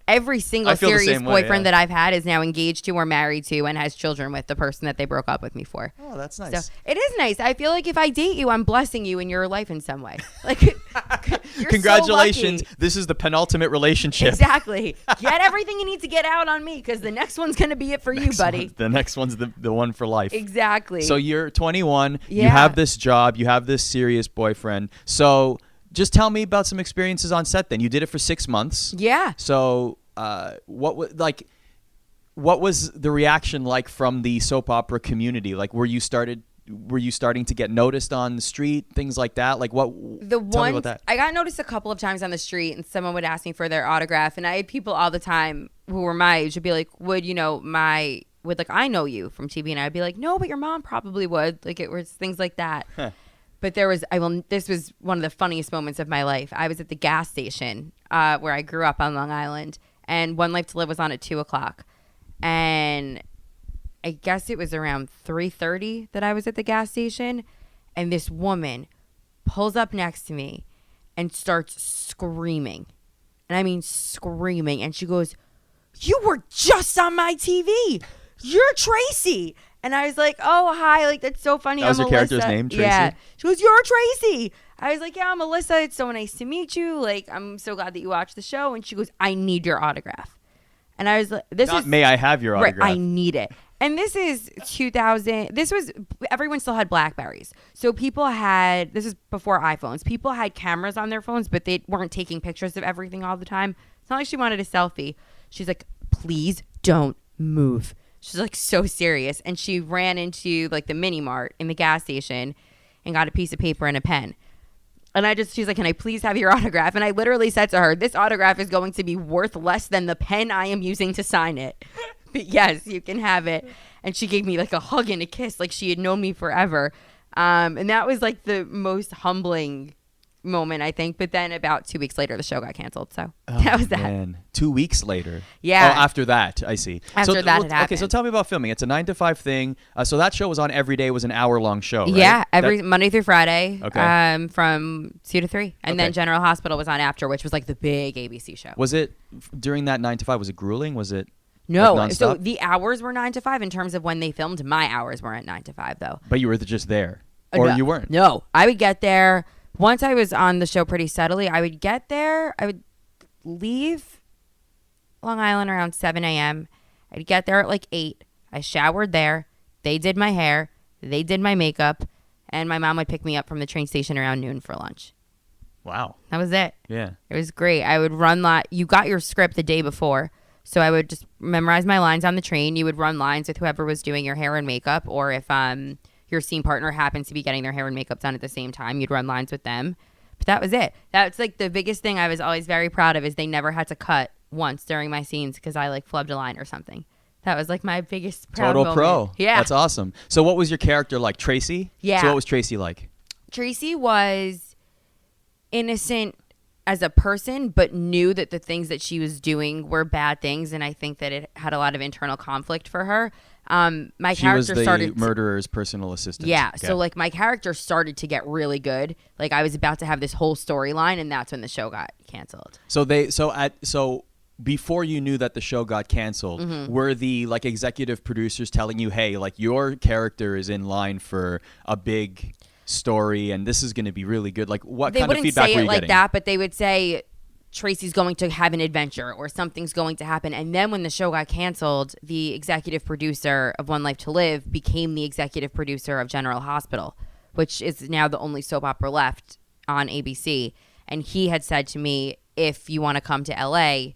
Every single serious boyfriend that I've had is now engaged to or married to and has children with the person that they broke up with me for. Oh, that's nice. So it is nice. I feel like if I date you, I'm blessing you in your life in some way. Like, congratulations. So lucky. This is the penultimate relationship. Exactly. Get everything you need to get out on me because the next one's going to be it for you, buddy. The next one's the one for life. Exactly. So you're 21. Yeah. You have this job. You have this serious boyfriend. So just tell me about some experiences on set then. You did it for 6 months. Yeah. So what was the reaction like from the soap opera community? Like, were you starting to get noticed on the street, things like that? Like, tell me about that. I got noticed a couple of times on the street, and someone would ask me for their autograph, and I had people all the time who were my age would be like, I know you from TV, and I'd be like, no, but your mom probably would. Like, it was things like that. Huh. But this was one of the funniest moments of my life. I was at the gas station where I grew up on Long Island, and One Life to Live was on at 2:00. And I guess it was around 3:30 that I was at the gas station, and this woman pulls up next to me and starts screaming. And I mean screaming. And she goes, "You were just on my TV. You're Tracy." And I was like, "Oh, hi. Like, that's so funny. That was I'm your Alyssa." character's name, Tracy? Yeah. She goes, "You're Tracy." I was like, "Yeah, I'm Alyssa. It's so nice to meet you. Like, I'm so glad that you watched the show." And she goes, "I need your autograph." And I was like, May I have your autograph? Right, I need it. And this is 2000. Everyone still had Blackberries. So this is before iPhones. People had cameras on their phones, but they weren't taking pictures of everything all the time. It's not like she wanted a selfie. She's like, "Please don't move." She's like so serious. And she ran into like the mini mart in the gas station and got a piece of paper and a pen. And she's like, "Can I please have your autograph?" And I literally said to her, "This autograph is going to be worth less than the pen I am using to sign it. But yes, you can have it." And she gave me like a hug and a kiss, like she had known me forever. And that was like the most humbling moment, I think. But then about 2 weeks later, the show got canceled. So that was that. Man. 2 weeks later. Yeah. Oh, after that, I see. That had happened. Okay, so tell me about filming. It's a 9 to 5 thing. So that show was on every day. It was an hour-long show, right? Yeah, Monday through Friday. Okay. From 2 to 3. And then General Hospital was on after, which was like the big ABC show. Was it, during that 9 to 5, was it grueling? Was it No. like, so the hours were 9 to 5 in terms of when they filmed. My hours weren't 9 to 5, though. But you were just there? Or no, you weren't? No. I would get there. Once I was on the show pretty steadily, I would get there. I would leave Long Island around 7 a.m. I'd get there at like 8. I showered there. They did my hair. They did my makeup. And my mom would pick me up from the train station around noon for lunch. Wow. That was it. Yeah. It was great. I would run you got your script the day before. So I would just memorize my lines on the train. You would run lines with whoever was doing your hair and makeup, or if your scene partner happens to be getting their hair and makeup done at the same time, you'd run lines with them. But that was it. That's like the biggest thing I was always very proud of, is they never had to cut once during my scenes because I like flubbed a line or something. That was like my biggest proud Total moment. pro. Yeah. That's awesome. So what was your character like? Tracey? Yeah. So what was Tracey like? Tracey was innocent as a person, but knew that the things that she was doing were bad things, and I think that it had a lot of internal conflict for her. My She character was the started murderer's personal assistant. Yeah, Okay. so like my character started to get really good. Like I was about to have this whole storyline, and that's when the show got canceled. So before you knew that the show got canceled, Mm-hmm. were the like executive producers telling you, hey, like your character is in line for a big story and this is going to be really good? Like what kind of feedback were you They wouldn't say it like getting? that, but they would say Tracey's going to have an adventure or something's going to happen. And then when the show got canceled, the executive producer of One Life to Live became the executive producer of General Hospital, which is now the only soap opera left on ABC. And he had said to me, if you want to come to LA,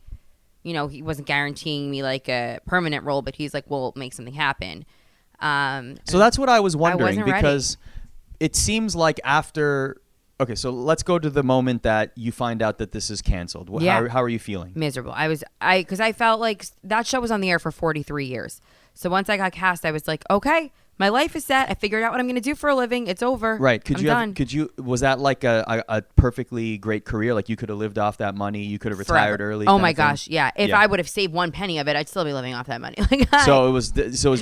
you know, he wasn't guaranteeing me like a permanent role, but he's like, we'll make something happen. So that's what I was wondering, wasn't ready. because it seems like after. Okay, so let's go to the moment that you find out that this is canceled. Yeah. How are you feeling? Miserable. Because I felt like that show was on the air for 43 years. So once I got cast, I was like, okay, my life is set. I figured out what I'm going to do for a living. It's over. Right. I'm done. Was that like a perfectly great career? Like you could have lived off that money. You could have retired Forever. early. Oh kind my of thing? gosh. Yeah. If Yeah. I would have saved one penny of it, I'd still be living off that money. Like, So it was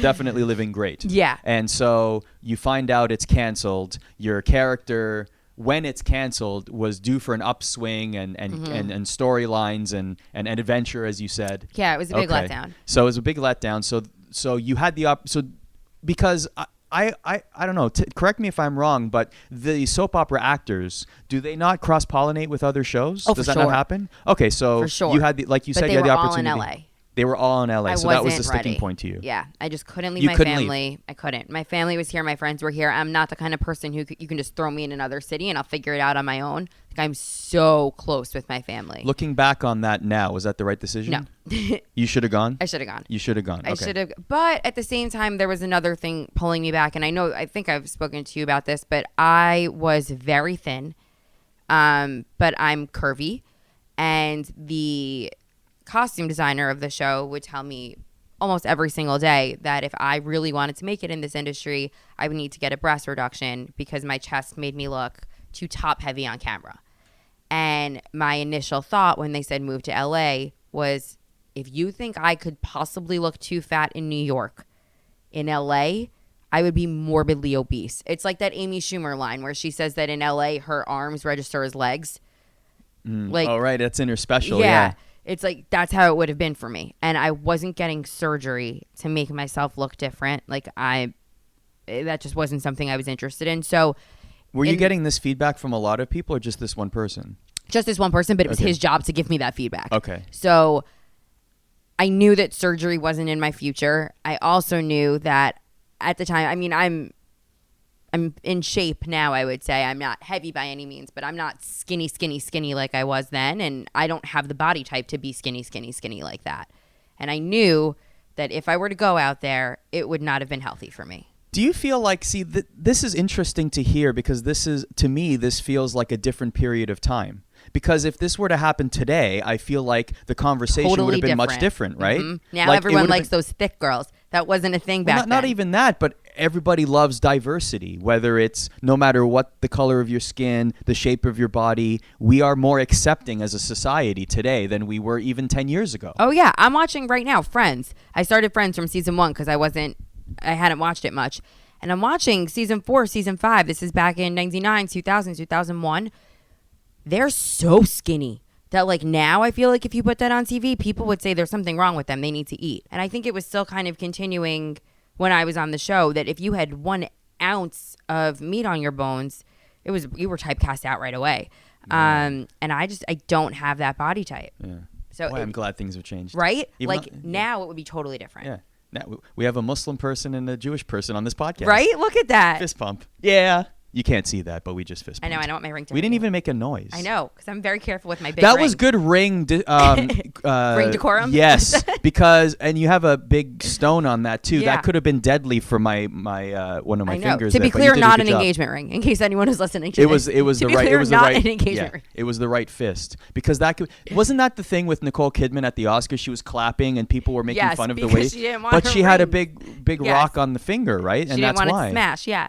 definitely living great. Yeah. And so you find out it's canceled. Your character, when it's canceled, was due for an upswing and storylines and adventure, as you said. Yeah, it was a big letdown. So it was a big letdown. So you had the because I don't know. Correct me if I'm wrong, but the soap opera actors, do they not cross pollinate with other shows? Oh, Does for that not sure. happen? Okay, so For sure. you had the But you said they you had the were all in opportunity. LA. They were all in LA, I so that was the wasn't sticking ready. point to you. Yeah, I just couldn't leave You my couldn't leave. family. I couldn't. My family was here. My friends were here. I'm not the kind of person who you can just throw me in another city and I'll figure it out on my own. Like I'm so close with my family. Looking back on that now, was that the right decision? No. You should have gone? I should have gone. You should have gone. I Okay. should have. But at the same time, there was another thing pulling me back. And I think I've spoken to you about this, but I was very thin, but I'm curvy. And the costume designer of the show would tell me almost every single day that if I really wanted to make it in this industry, I would need to get a breast reduction because my chest made me look too top heavy on camera. And my initial thought when they said move to LA was, if you think I could possibly look too fat in New York, in LA, I would be morbidly obese. It's like that Amy Schumer line where she says that in LA, her arms register as legs. Like, oh, right. That's in her special. Yeah. It's like that's how it would have been for me. And I wasn't getting surgery to make myself look different. Like that just wasn't something I was interested in. So Were you getting this feedback from a lot of people or just this one person? just this one person, but it was Okay. his job to give me that feedback. Okay. So I knew that surgery wasn't in my future. I also knew that at the time, I mean, I'm in shape now, I would say. I'm not heavy by any means, but I'm not skinny like I was then. And I don't have the body type to be skinny like that. And I knew that if I were to go out there, it would not have been healthy for me. Do you feel like, this is interesting to hear because to me, this feels like a different period of time. Because if this were to happen today, I feel like the conversation would Totally have been much different, right? Mm-hmm. Now Like, it everyone would have likes those thick girls. That wasn't a thing back then. Not even that, but everybody loves diversity, whether it's no matter what the color of your skin, the shape of your body. We are more accepting as a society today than we were even 10 years ago. Oh, yeah. I'm watching right now Friends. I started Friends from season 1 because I hadn't watched it much. And I'm watching season 4, season 5. This is back in 99, 2000, 2001. They're so skinny that like now I feel like if you put that on TV, people would say there's something wrong with them. They need to eat. And I think it was still kind of continuing when I was on the show that if you had 1 ounce of meat on your bones, you were typecast out right away. Yeah. And I don't have that body type. Yeah. So Boy, I'm glad things have changed. Right? Now it would be totally different. Yeah. Now we have a Muslim person and a Jewish person on this podcast. Right? Look at that. Fist pump. Yeah. You can't see that, but we just fist bumped. I know. I don't want my ring to We hurt didn't you. even make a noise. I know, because I'm very careful with my big That ring. was good ring. Ring decorum? Yes, because and you have a big stone on that too. Yeah. That could have been deadly for my one of my I know. fingers. To be there, but clear, you did a not good an job. engagement ring. In case anyone is listening to It this. was To the be right. clear, It was the not right. an engagement ring. It was the right fist because wasn't that the thing with Nicole Kidman at the Oscars? She was clapping and people were making fun of the way. She didn't want but her she had a ring. big Yes. rock on the finger, right? She And didn't that's want why. it to smash. Yeah.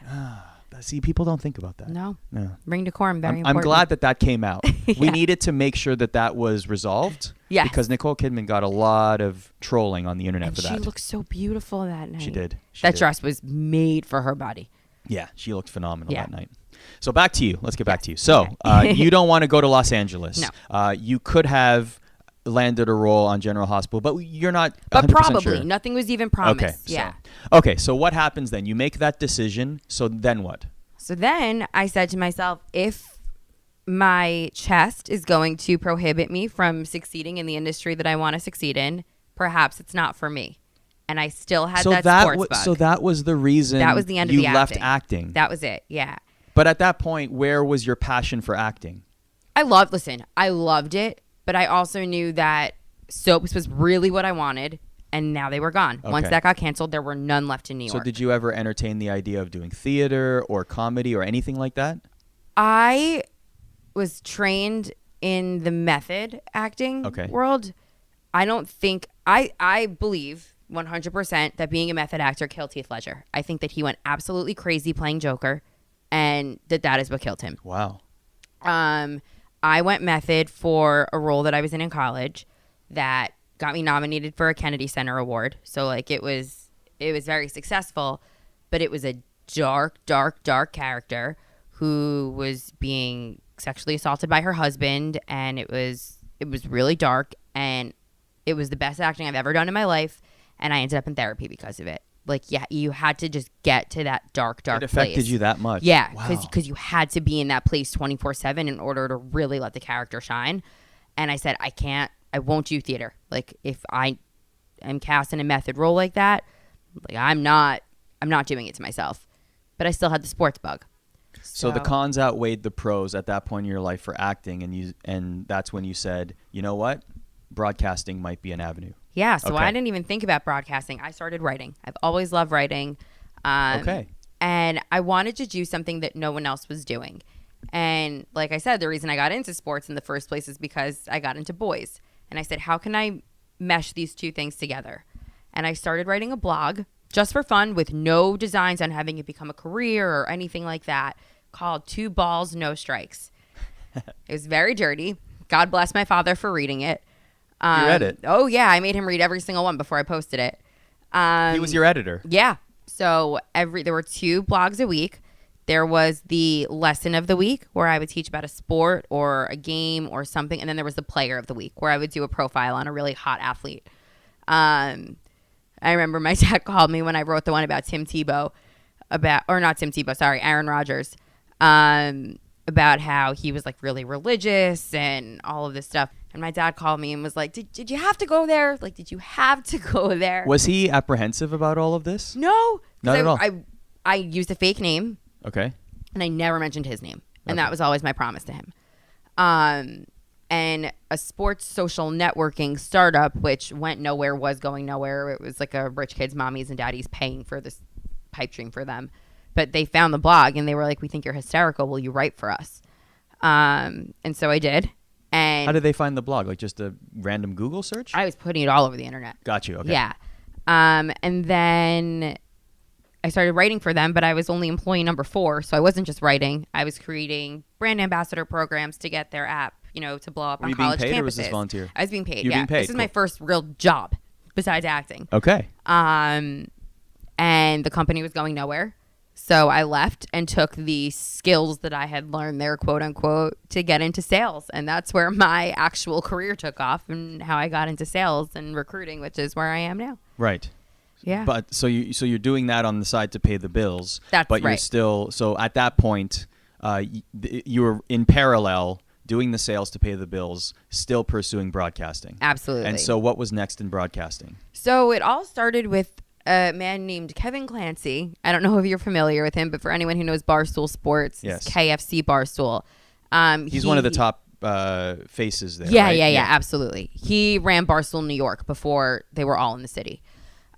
See, people don't think about that. No. No. Ring decorum, very I'm important. glad that came out. We Yeah. needed to make sure that was resolved. Yes. Because Nicole Kidman got a lot of trolling on the internet And for that. she looked so beautiful that night. She did. That dress was made for her body. Yeah, she looked phenomenal Yeah. that night. So back to you. Let's get back to you. So you don't want to go to Los Angeles. No. You could have landed a role on General Hospital, but you're not 100% But probably. sure. Nothing was even promised. Okay. Yeah. So what happens then? You make that decision. So then what? So then I said to myself, if my chest is going to prohibit me from succeeding in the industry that I want to succeed in, perhaps it's not for me. And I still had that sports bug. So that was the reason that was the end of you the left acting. That was it. Yeah. But at that point, where was your passion for acting? I loved it, but I also knew that soaps was really what I wanted. And now they were gone. Okay. Once that got canceled, there were none left in New York. So did you ever entertain the idea of doing theater or comedy or anything like that? I was trained in the method acting world. I don't think I believe 100% that being a method actor killed Heath Ledger. I think that he went absolutely crazy playing Joker, and that is what killed him. Wow. I went method for a role that I was in college that got me nominated for a Kennedy Center Award. So like it was very successful, but it was a dark character who was being sexually assaulted by her husband, and it was really dark, and it was the best acting I've ever done in my life, and I ended up in therapy because of it. Like, yeah, you had to just get to that dark place. It affected you that much? Yeah, Wow. because you had to be in that place 24/7 in order to really let the character shine. And I said, I won't do theater. Like, if I am cast in a method role like that, like I'm not doing it to myself. But I still had the sports bug. So the cons outweighed the pros at that point in your life for acting, and that's when you said, you know what, broadcasting might be an avenue. Yeah, so Okay. I didn't even think about broadcasting. I started writing. I've always loved writing. Okay. And I wanted to do something that no one else was doing. And like I said, the reason I got into sports in the first place is because I got into boys. And I said, how can I mesh these two things together? And I started writing a blog just for fun with no designs on having it become a career or anything like that, called 2 Balls, No Strikes. It was very dirty. God bless my father for reading it. You read it? Oh, yeah. I made him read every single one before I posted it. He was your editor. Yeah. So there were 2 blogs a week. There was the lesson of the week where I would teach about a sport or a game or something. And then there was the player of the week where I would do a profile on a really hot athlete. I remember my dad called me when I wrote the one about Aaron Rodgers, about how he was like really religious and all of this stuff. And my dad called me and was like, did you have to go there? Like, did you have to go there? Was he apprehensive about all of this? No. Not at all. I used a fake name. Okay. And I never mentioned his name. And Okay. that was always my promise to him. And a sports social networking startup, which went nowhere, was going nowhere. It was like a rich kid's mommies and daddies paying for this pipe dream for them. But they found the blog and they were like, we think you're hysterical. Will you write for us? And so I did. And How did they find the blog? Like just a random Google search? I was putting it all over the internet. Got you. Okay. Yeah. And then I started writing for them, but I was only employee number 4. So I wasn't just writing. I was creating brand ambassador programs to get their app, to blow up Were on you being college paid campuses. or was this volunteer? I was being paid. You were Yeah. being paid, This is my cool. first real job besides acting. Okay. And the company was going nowhere. So I left and took the skills that I had learned there, quote unquote, to get into sales. And that's where my actual career took off and how I got into sales and recruiting, which is where I am now. Right. Yeah. But so you're doing that on the side to pay the bills. That's but you're right. still, so at that point, you were in parallel doing the sales to pay the bills, still pursuing broadcasting. Absolutely. And so what was next in broadcasting? So it all started with a man named Kevin Clancy. I don't know if you're familiar with him, but for anyone who knows Barstool Sports, yes. KFC Barstool. He's one of the top faces there. Yeah, right? yeah, absolutely. He ran Barstool New York before they were all in the city.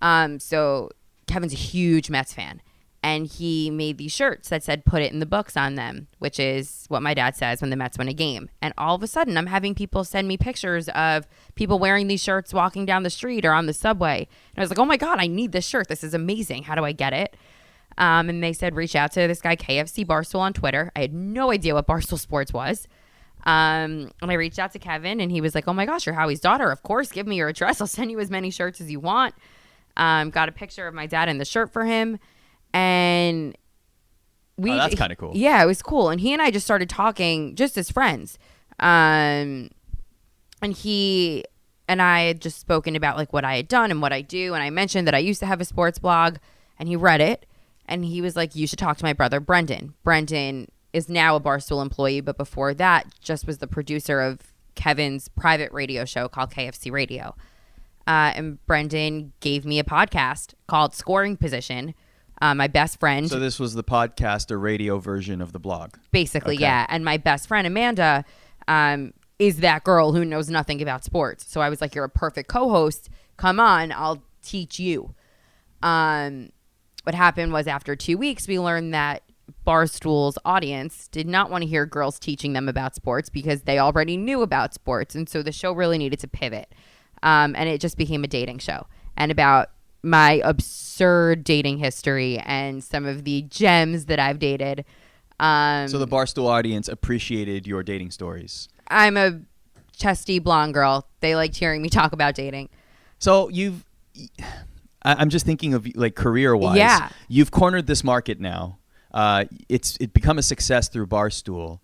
So Kevin's a huge Mets fan. And he made these shirts that said, put it in the books on them, which is what my dad says when the Mets win a game. And all of a sudden, I'm having people send me pictures of people wearing these shirts walking down the street or on the subway. And I was like, oh my God, I need this shirt. This is amazing. How do I get it? And they said, reach out to this guy, KFC Barstool on Twitter. I had no idea what Barstool Sports was. And I reached out to Kevin and he was like, oh my gosh, you're Howie's daughter. Of course, give me your address. I'll send you as many shirts as you want. Got a picture of my dad in the shirt for him. And that's kind of cool. Yeah, it was cool. And he and I just started talking just as friends. And he and I had just spoken about like what I had done and what I do. And I mentioned that I used to have a sports blog and he read it. And he was like, you should talk to my brother, Brendan. Brendan is now a Barstool employee, but before that just was the producer of Kevin's private radio show called KFC Radio. And Brendan gave me a podcast called Scoring Position. My best friend. So this was the podcast or radio version of the blog. Basically, okay. Yeah. And my best friend, Amanda, is that girl who knows nothing about sports. So I was like, you're a perfect co-host. Come on, I'll teach you. What happened was after 2 weeks, we learned that Barstool's audience did not want to hear girls teaching them about sports because they already knew about sports. And so the show really needed to pivot. And it just became a dating show. And about my absurd dating history and some of the gems that I've dated. So the Barstool audience appreciated your dating stories. I'm a chesty blonde girl. They liked hearing me talk about dating. So I'm just thinking of like career-wise. Yeah. You've cornered this market now. It's become a success through Barstool.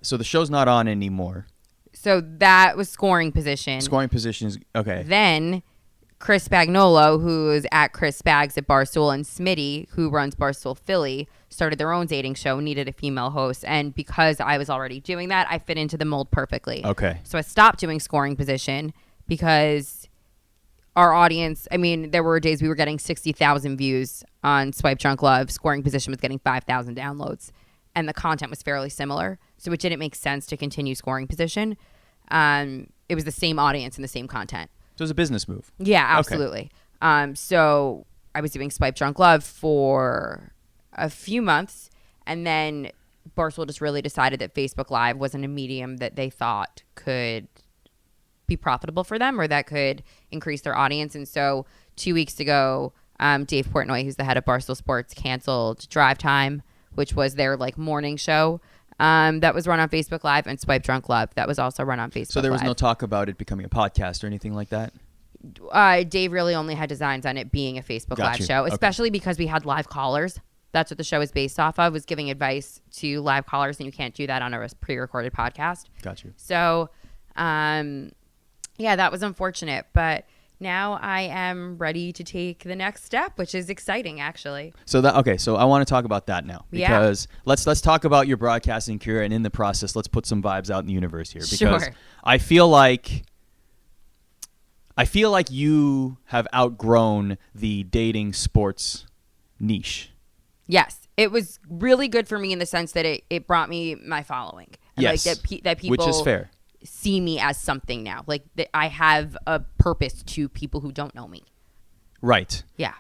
So the show's not on anymore. So that was Scoring Position. Scoring Positions, okay. Then Chris Spagnolo, who is at Chris Spags at Barstool, and Smitty, who runs Barstool Philly, started their own dating show, needed a female host. And because I was already doing that, I fit into the mold perfectly. Okay. So I stopped doing Scoring Position because our audience, I mean, there were days we were getting 60,000 views on Swipe Drunk Love. Scoring Position was getting 5,000 downloads. And the content was fairly similar. So it didn't make sense to continue Scoring Position. It was the same audience and the same content. So it was a business move. Yeah, absolutely. Okay. So I was doing Swipe Drunk Love for a few months. And then Barstool just really decided that Facebook Live wasn't a medium that they thought could be profitable for them or that could increase their audience. And so 2 weeks ago, Dave Portnoy, who's the head of Barstool Sports, canceled Drive Time, which was their like morning show. That was run on Facebook Live, and Swipe Drunk Love that was also run on Facebook Live. So there was no talk about it becoming a podcast or anything like that? Dave really only had designs on it being a Facebook Live show, especially because we had live callers. That's what the show is based off of, was giving advice to live callers, and you can't do that on a pre-recorded podcast. Got you. So, yeah, that was unfortunate, but now I am ready to take the next step, which is exciting, actually. So I want to talk about that now because let's talk about your broadcasting career, and in the process, let's put some vibes out in the universe here because sure. I feel like you have outgrown the dating sports niche. Yes, it was really good for me in the sense that it brought me my following. And yes, like that people, which is fair. See me as something now. Like I have a purpose to people who don't know me. Right. Yeah.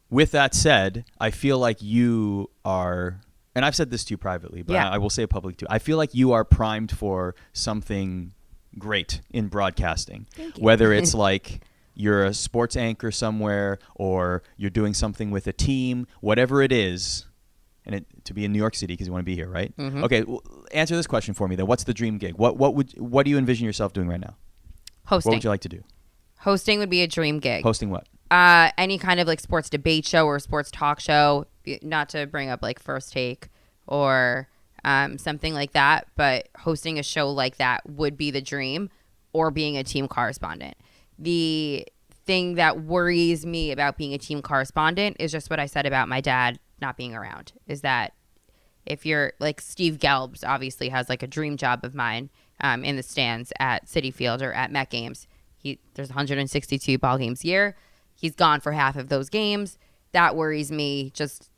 With that said, I feel like you are, and I've said this to you privately, but I will say it publicly too. I feel like you are primed for something great in broadcasting. Thank you. Whether it's like you're a sports anchor somewhere or you're doing something with a team, whatever it is. And to be in New York City because you want to be here, right? Mm-hmm. Okay, well, answer this question for me then. What's the dream gig? What do you envision yourself doing right now? Hosting. What would you like to do? Hosting would be a dream gig. Hosting what? Any kind of like sports debate show or sports talk show. Not to bring up like First Take or something like that, but hosting a show like that would be the dream, or being a team correspondent. The thing that worries me about being a team correspondent is just what I said about my dad not being around, is that if you're like Steve Gelbs obviously has like a dream job of mine in the stands at Citi Field or at Met games. There's 162 ball games a year. he's gone for half of those games. That worries me just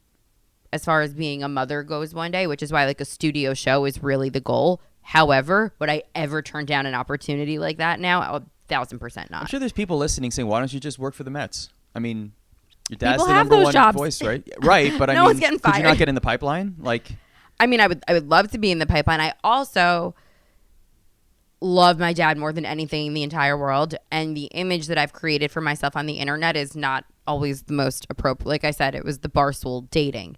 as far as being a mother goes one day, which is why like a studio show is really the goal. However, would I ever turn down an opportunity like that now? 1,000% not. I'm sure there's people listening saying, why don't you just work for the Mets? I mean, your dad's People the have number those one jobs. voice, right? Right, but I No mean, one's getting could you not fired. get in the pipeline? Like, I mean, I would love to be in the pipeline. I also love my dad more than anything in the entire world, and the image that I've created for myself on the internet is not always the most appropriate. Like I said, it was the Barstool dating.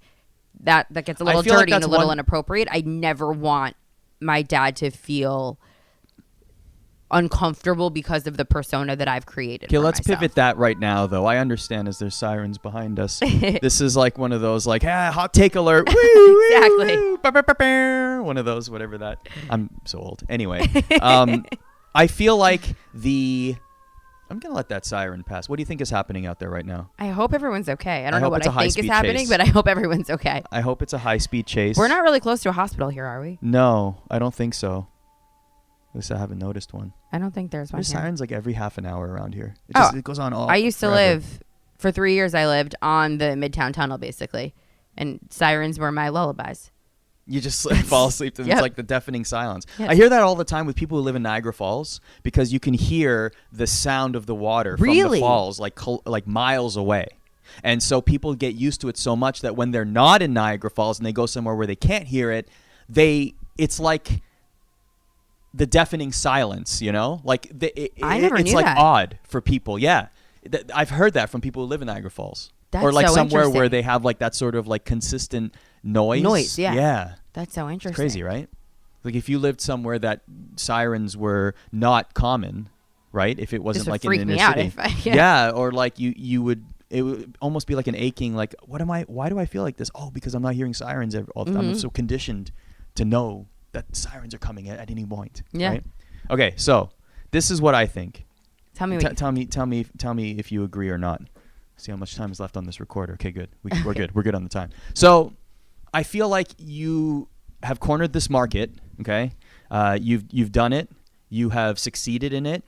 That gets a little feel like dirty and that's a little one- inappropriate. I never want my dad to feel uncomfortable because of the persona that I've created. okay, for let's myself. pivot that right now, though. I understand as there's sirens behind us. This is like one of those, like, hot take alert. Exactly. One of those, whatever that. I'm so old. Anyway, I feel like I'm going to let that siren pass. What do you think is happening out there right now? I hope everyone's okay. I don't I know hope what it's a I think is high-speed happening, chase. but I hope everyone's okay. I hope it's a high-speed chase. We're not really close to a hospital here, are we? No, I don't think so. At least I haven't noticed one. I don't think there's one There's here. sirens like every half an hour around here. It goes on all I used to forever. live, for 3 years I lived on the Midtown Tunnel, basically. And sirens were my lullabies. You just fall asleep to Yep. It's like the deafening silence. Yes. I hear that all the time with people who live in Niagara Falls because you can hear the sound of the water from the Really? falls like miles away. And so people get used to it so much that when they're not in Niagara Falls and they go somewhere where they can't hear it, it's like the deafening silence, you know? Like I never it's knew like that. odd for people. Yeah. I've heard that from people who live in Niagara Falls. That's or like so somewhere where interesting. they have like that sort of like consistent noise. Yeah. Yeah. That's so interesting. Crazy, right? Like if you lived somewhere that sirens were not common, right? If it wasn't would like in freak the me inner out city. if I- yeah, or like it would almost be like an aching, like, why do I feel like this? Oh, because I'm not hearing sirens all the time. I'm so conditioned to know that sirens are coming at any point. Yeah. Right? Okay, so this is what I think. Tell me what you Tell me if you agree or not. See how much time is left on this recorder. Okay, good. We're good. We're good on the time. So I feel like you have cornered this market. Okay, you've done it. You have succeeded in it.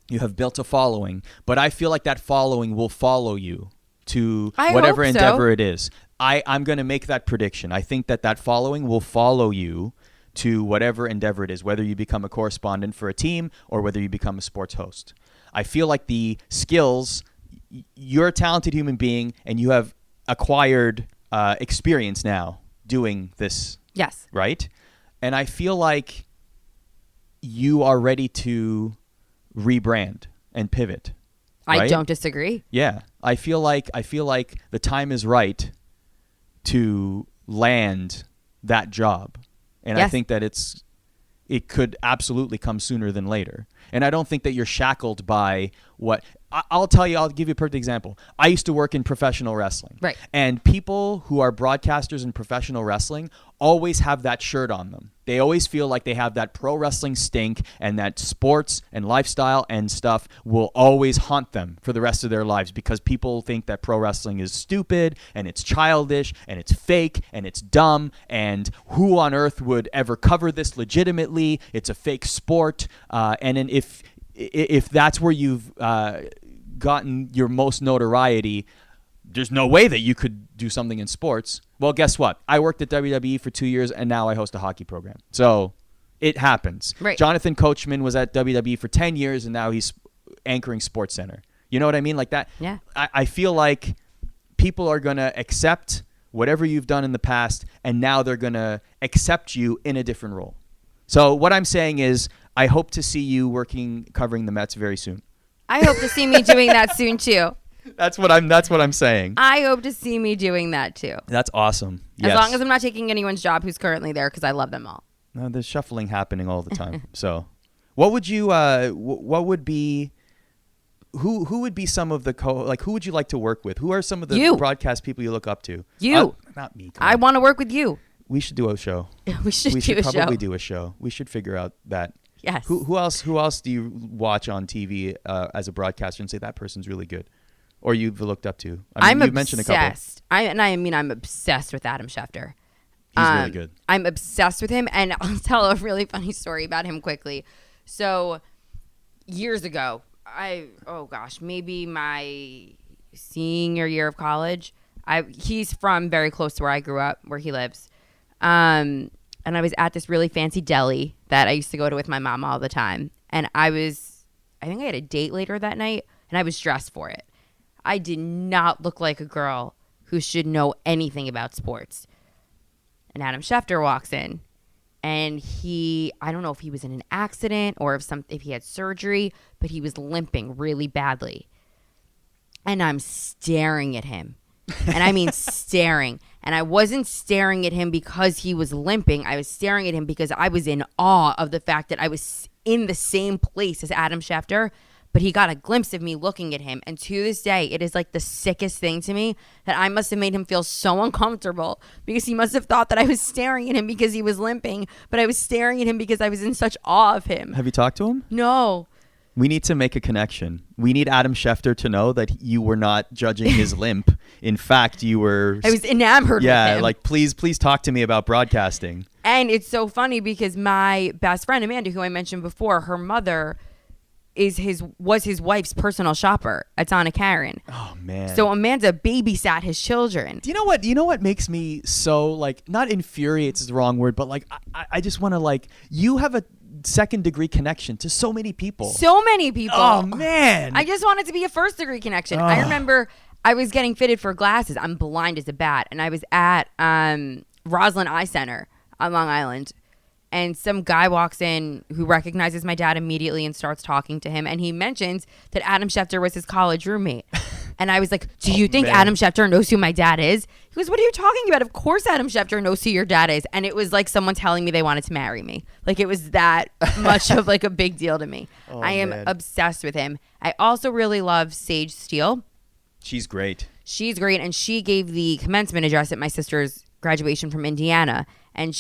You have built a following. But I feel like that following will follow you to I whatever hope so. endeavor it is. I'm going to make that prediction. I think that following will follow you to whatever endeavor it is, whether you become a correspondent for a team or whether you become a sports host. I feel like the skills, you're a talented human being and you have acquired experience now doing this. Yes. Right? And I feel like you are ready to rebrand and pivot. I right? don't disagree. Yeah. I feel like the time is right to land that job. And I Yes. think that it could absolutely come sooner than later. And I don't think that you're shackled by what I'll tell you. I'll give you a perfect example. I used to work in professional wrestling. Right. And people who are broadcasters in professional wrestling always have that shirt on them. They always feel like they have that pro wrestling stink, and that sports and lifestyle and stuff will always haunt them for the rest of their lives because people think that pro wrestling is stupid and it's childish and it's fake and it's dumb, and who on earth would ever cover this legitimately? It's a fake sport. And then if that's where you've gotten your most notoriety, there's no way that you could do something in sports. Well, guess what? I worked at WWE for 2 years, and now I host a hockey program. So it happens. Right. Jonathan Coachman was at WWE for 10 years, and now he's anchoring SportsCenter. You know what I mean? Like that. Yeah. I feel like people are going to accept whatever you've done in the past, and now they're going to accept you in a different role. So what I'm saying is I hope to see you covering the Mets very soon. I hope to see me doing that soon too. That's what I'm saying. I hope to see me doing that too. That's awesome. As Yes. long as I'm not taking anyone's job who's currently there, because I love them all. No, there's shuffling happening all the time. So, what would you? What would be? Who would be some of the who would you like to work with? Who are some of the You. broadcast people you look up to? You. Not me. Come I on. want to work with you. We should do a show. We should We do should a probably show. do a show. We should figure out that. Yes. Who else do you watch on TV as a broadcaster and say that person's really good, or you've looked up to? I mean, I'm you've mentioned a couple. obsessed. I'm obsessed with Adam Schefter. He's really good. I'm obsessed with him, and I'll tell a really funny story about him quickly. So, years ago, maybe my senior year of college. He's from very close to where I grew up, where he lives. And I was at this really fancy deli that I used to go to with my mom all the time. And I think I had a date later that night, and I was dressed for it. I did not look like a girl who should know anything about sports. And Adam Schefter walks in, and I don't know if he was in an accident or if he had surgery, but he was limping really badly. And I'm staring at him. And I mean staring. And I wasn't staring at him because he was limping. I was staring at him because I was in awe of the fact that I was in the same place as Adam Schefter, but he got a glimpse of me looking at him. And to this day, it is like the sickest thing to me that I must have made him feel so uncomfortable because he must have thought that I was staring at him because he was limping, but I was staring at him because I was in such awe of him. Have you talked to him? No. We need to make a connection. We need Adam Schefter to know that you were not judging his limp. In fact, you were... I was enamored with him. Yeah, like, please talk to me about broadcasting. And it's so funny because my best friend, Amanda, who I mentioned before, her mother was his wife's personal shopper at Donna Karen. Oh, man. So Amanda babysat his children. Do you know what makes me so, like, not infuriates is the wrong word, but, like, I just want to, like, you have a second degree connection to so many people. So many people. Oh, man. I just want it to be a first degree connection. I remember I was getting fitted for glasses. I'm blind as a bat. And I was at Roslyn Eye Center on Long Island. And some guy walks in who recognizes my dad immediately and starts talking to him. And he mentions that Adam Schefter was his college roommate. And I was like, do you think Adam Schefter knows who my dad is? He goes, what are you talking about? Of course Adam Schefter knows who your dad is. And it was like someone telling me they wanted to marry me. Like it was that much of like a big deal to me. I am obsessed with him. I also really love Sage Steele. She's great. She's great. And she gave the commencement address at my sister's graduation from Indiana. And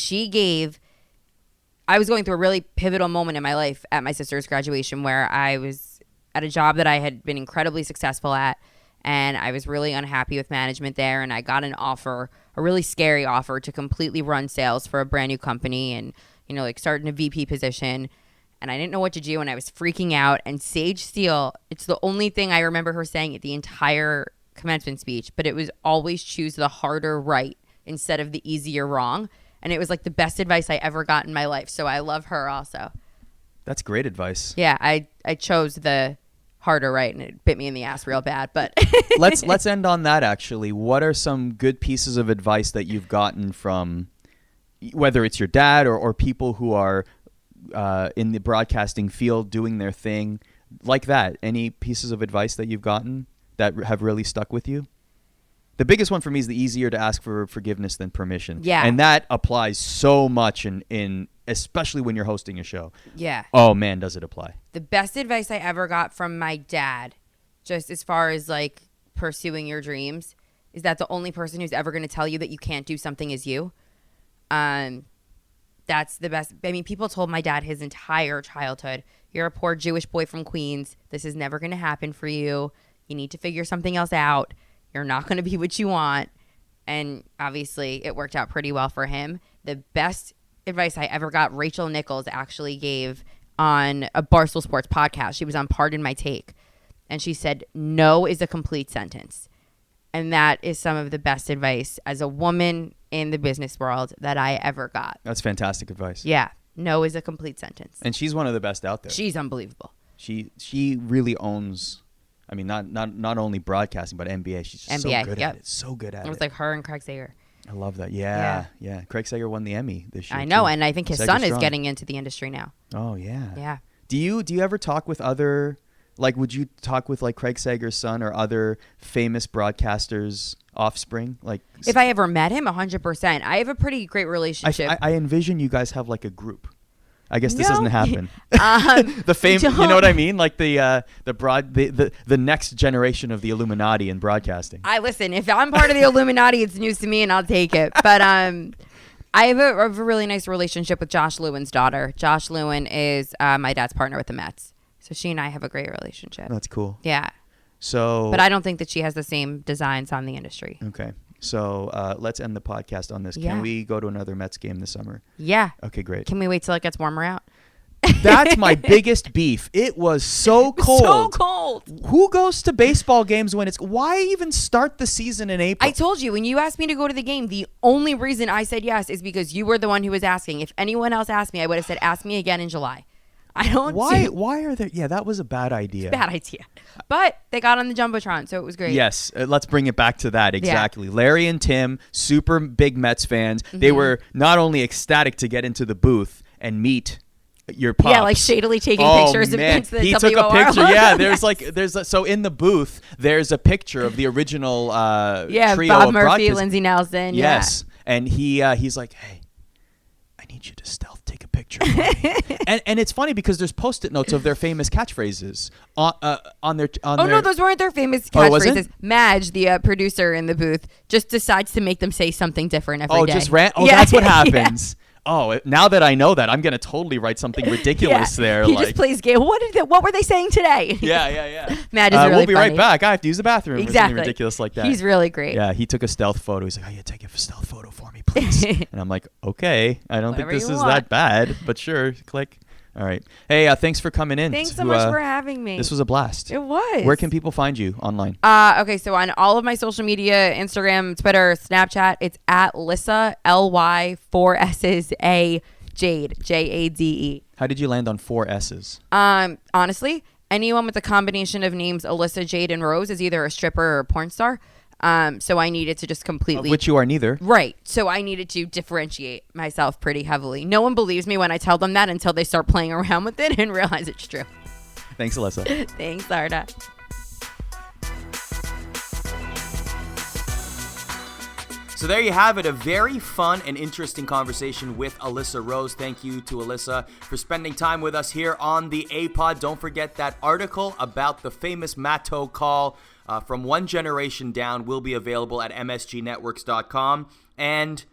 I was going through a really pivotal moment in my life at my sister's graduation where I was at a job that I had been incredibly successful at. And I was really unhappy with management there. And I got an offer, a really scary offer to completely run sales for a brand new company and, like start in a VP position. And I didn't know what to do. And I was freaking out. And Sage Steele, it's the only thing I remember her saying at the entire commencement speech. But it was always choose the harder right instead of the easier wrong. And it was like the best advice I ever got in my life. So I love her also. That's great advice. Yeah, I chose the harder right, and it bit me in the ass real bad. But let's end on that, actually. What are some good pieces of advice that you've gotten from, whether it's your dad or people who are in the broadcasting field doing their thing like that? Any pieces of advice that you've gotten that have really stuck with you? The biggest one for me is the easier to ask for forgiveness than permission. Yeah. And that applies so much in especially when you're hosting a show. Yeah. Oh, man, does it apply. The best advice I ever got from my dad, just as far as like pursuing your dreams, is that the only person who's ever going to tell you that you can't do something is you. That's the best. I mean, people told my dad his entire childhood, you're a poor Jewish boy from Queens. This is never going to happen for you. You need to figure something else out. You're not going to be what you want. And obviously it worked out pretty well for him. The best advice I ever got, Rachel Nichols actually gave on a Barstool Sports podcast. She was on Pardon My Take. And she said, no is a complete sentence. And that is some of the best advice as a woman in the business world that I ever got. That's fantastic advice. Yeah. No is a complete sentence. And she's one of the best out there. She's unbelievable. She really owns... I mean, not only broadcasting, but NBA. She's just NBA, so good at it. So good at it. It was like her and Craig Sager. I love that. Yeah. Craig Sager won the Emmy this year. I know, too. and I think his son is getting into the industry now. Oh, yeah. Yeah. Do you ever talk with other, like, would you talk with, like, Craig Sager's son or other famous broadcasters' offspring? Like, if I ever met him, 100%. I have a pretty great relationship. I envision you guys have, like, a group. I guess this doesn't happen. The fame, you know what I mean? Like the next generation of the Illuminati in broadcasting. Listen, if I'm part of the Illuminati, it's news to me and I'll take it. But I have a really nice relationship with Josh Lewin's daughter. Josh Lewin is my dad's partner with the Mets. So she and I have a great relationship. That's cool. Yeah. So, but I don't think that she has the same designs on the industry. Okay. So let's end the podcast on this. Yeah. Can we go to another Mets game this summer? Yeah. Okay, great. Can we wait till it gets warmer out? That's my biggest beef. It was so cold. So cold. Who goes to baseball games when it's... Why even start the season in April? I told you, when you asked me to go to the game, the only reason I said yes is because you were the one who was asking. If anyone else asked me, I would have said, ask me again in July. I don't... Why are there... Yeah, that was a bad idea. Bad idea. But they got on the Jumbotron, so it was great. Yes, let's bring it back to that. Exactly. Yeah. Larry and Tim, super big Mets fans. Mm-hmm. They were not only ecstatic to get into the booth and meet your pops. Yeah, like shadily taking pictures against the he WOR. Took a picture. Yeah, so in the booth there's a picture of the original trio Bob of Murphy, Lindsey Nelson. Yes, and he's like, hey, I need you to stealth take a picture. and it's funny because there's post-it notes of their famous catchphrases on their. No, those weren't their famous catchphrases. Madge, the producer in the booth, just decides to make them say something different every day. That's what happens. Yeah. Oh, now that I know that, I'm gonna totally write something ridiculous there. He just plays game. What were they saying today? Yeah. Matt is really We'll be funny. right back. I have to use the bathroom. Exactly. Or something ridiculous like that. He's really great. Yeah, he took a stealth photo. He's like, oh yeah, take a stealth photo for me, please. And I'm like, okay. I don't think this is that bad, but sure. Click. All right. Hey, thanks for coming in. Thanks so much for having me. This was a blast. It was. Where can people find you online? Okay, so on all of my social media, Instagram, Twitter, Snapchat, it's at Alyssa, Ly, 4 S's, A, Jade, Jade. How did you land on 4 S's? Honestly, anyone with a combination of names Alyssa, Jade, and Rose is either a stripper or a porn star. So I needed to just completely... Of which you are neither. Right. So I needed to differentiate myself pretty heavily. No one believes me when I tell them that until they start playing around with it and realize it's true. Thanks, Alyssa. Thanks, Arda. So there you have it, a very fun and interesting conversation with Alyssa Rose. Thank you to Alyssa for spending time with us here on the Apod. Don't forget that article about the famous Matto call from one generation down will be available at msgnetworks.com and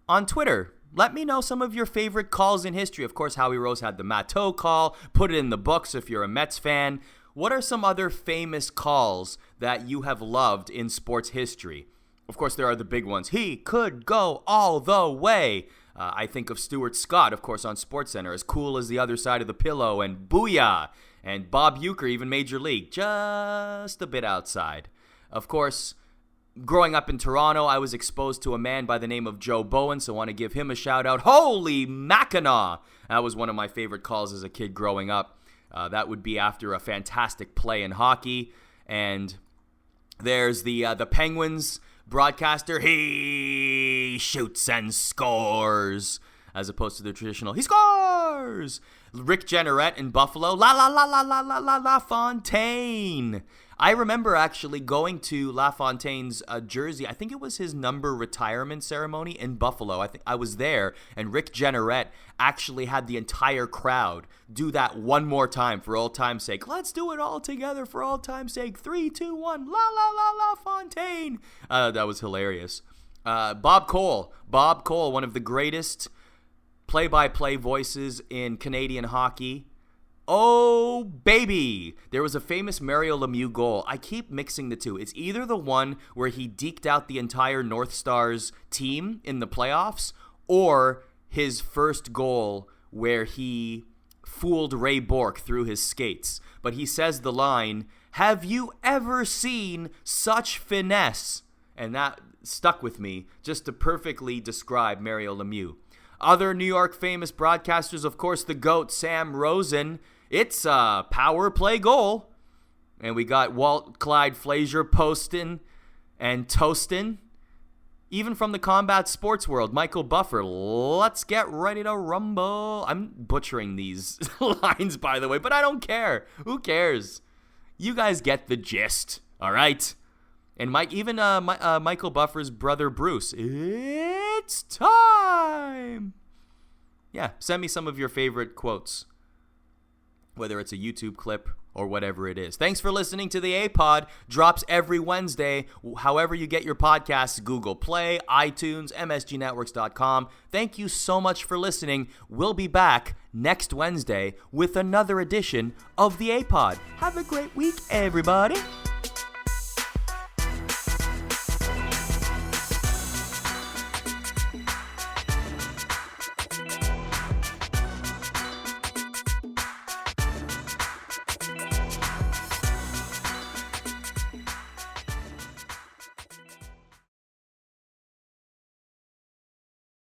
on Twitter. Let me know some of your favorite calls in history. Of course, Howie Rose had the Matto call. Put it in the books if you're a Mets fan. What are some other famous calls that you have loved in sports history? Of course, there are the big ones. He could go all the way. I think of Stuart Scott, of course, on SportsCenter, as cool as the other side of the pillow, and Booyah, and Bob Uecker, even Major League, just a bit outside. Of course, growing up in Toronto, I was exposed to a man by the name of Joe Bowen, so I want to give him a shout-out. Holy Mackinac! That was one of my favorite calls as a kid growing up. That would be after a fantastic play in hockey. And there's the Penguins broadcaster, he shoots and scores, as opposed to the traditional, he scores! Rick Jenneret in Buffalo, La La La La La La La La Fontaine. I remember actually going to LaFontaine's jersey. I think it was his number retirement ceremony in Buffalo. I think I was there, and Rick Jenneret actually had the entire crowd do that one more time for old time's sake. Let's do it all together for old time's sake. 3, 2, 1, La La La La Fontaine. That was hilarious. Bob Cole, one of the greatest play-by-play voices in Canadian hockey. Oh, baby! There was a famous Mario Lemieux goal. I keep mixing the two. It's either the one where he deked out the entire North Stars team in the playoffs, or his first goal where he fooled Ray Bourque through his skates. But he says the line, "Have you ever seen such finesse?" And that stuck with me just to perfectly describe Mario Lemieux. Other New York famous broadcasters, of course, the GOAT, Sam Rosen. It's a power play goal. And we got Walt Clyde Frazier posting and toasting. Even from the combat sports world, Michael Buffer, let's get ready to rumble. I'm butchering these lines, by the way, but I don't care. Who cares? You guys get the gist, all right? And Michael Buffer's brother, Bruce, it's time. Yeah, send me some of your favorite quotes, whether it's a YouTube clip or whatever it is. Thanks for listening to the Apod. Drops every Wednesday. However you get your podcasts, Google Play, iTunes, msgnetworks.com. Thank you so much for listening. We'll be back next Wednesday with another edition of the Apod. Have a great week, everybody.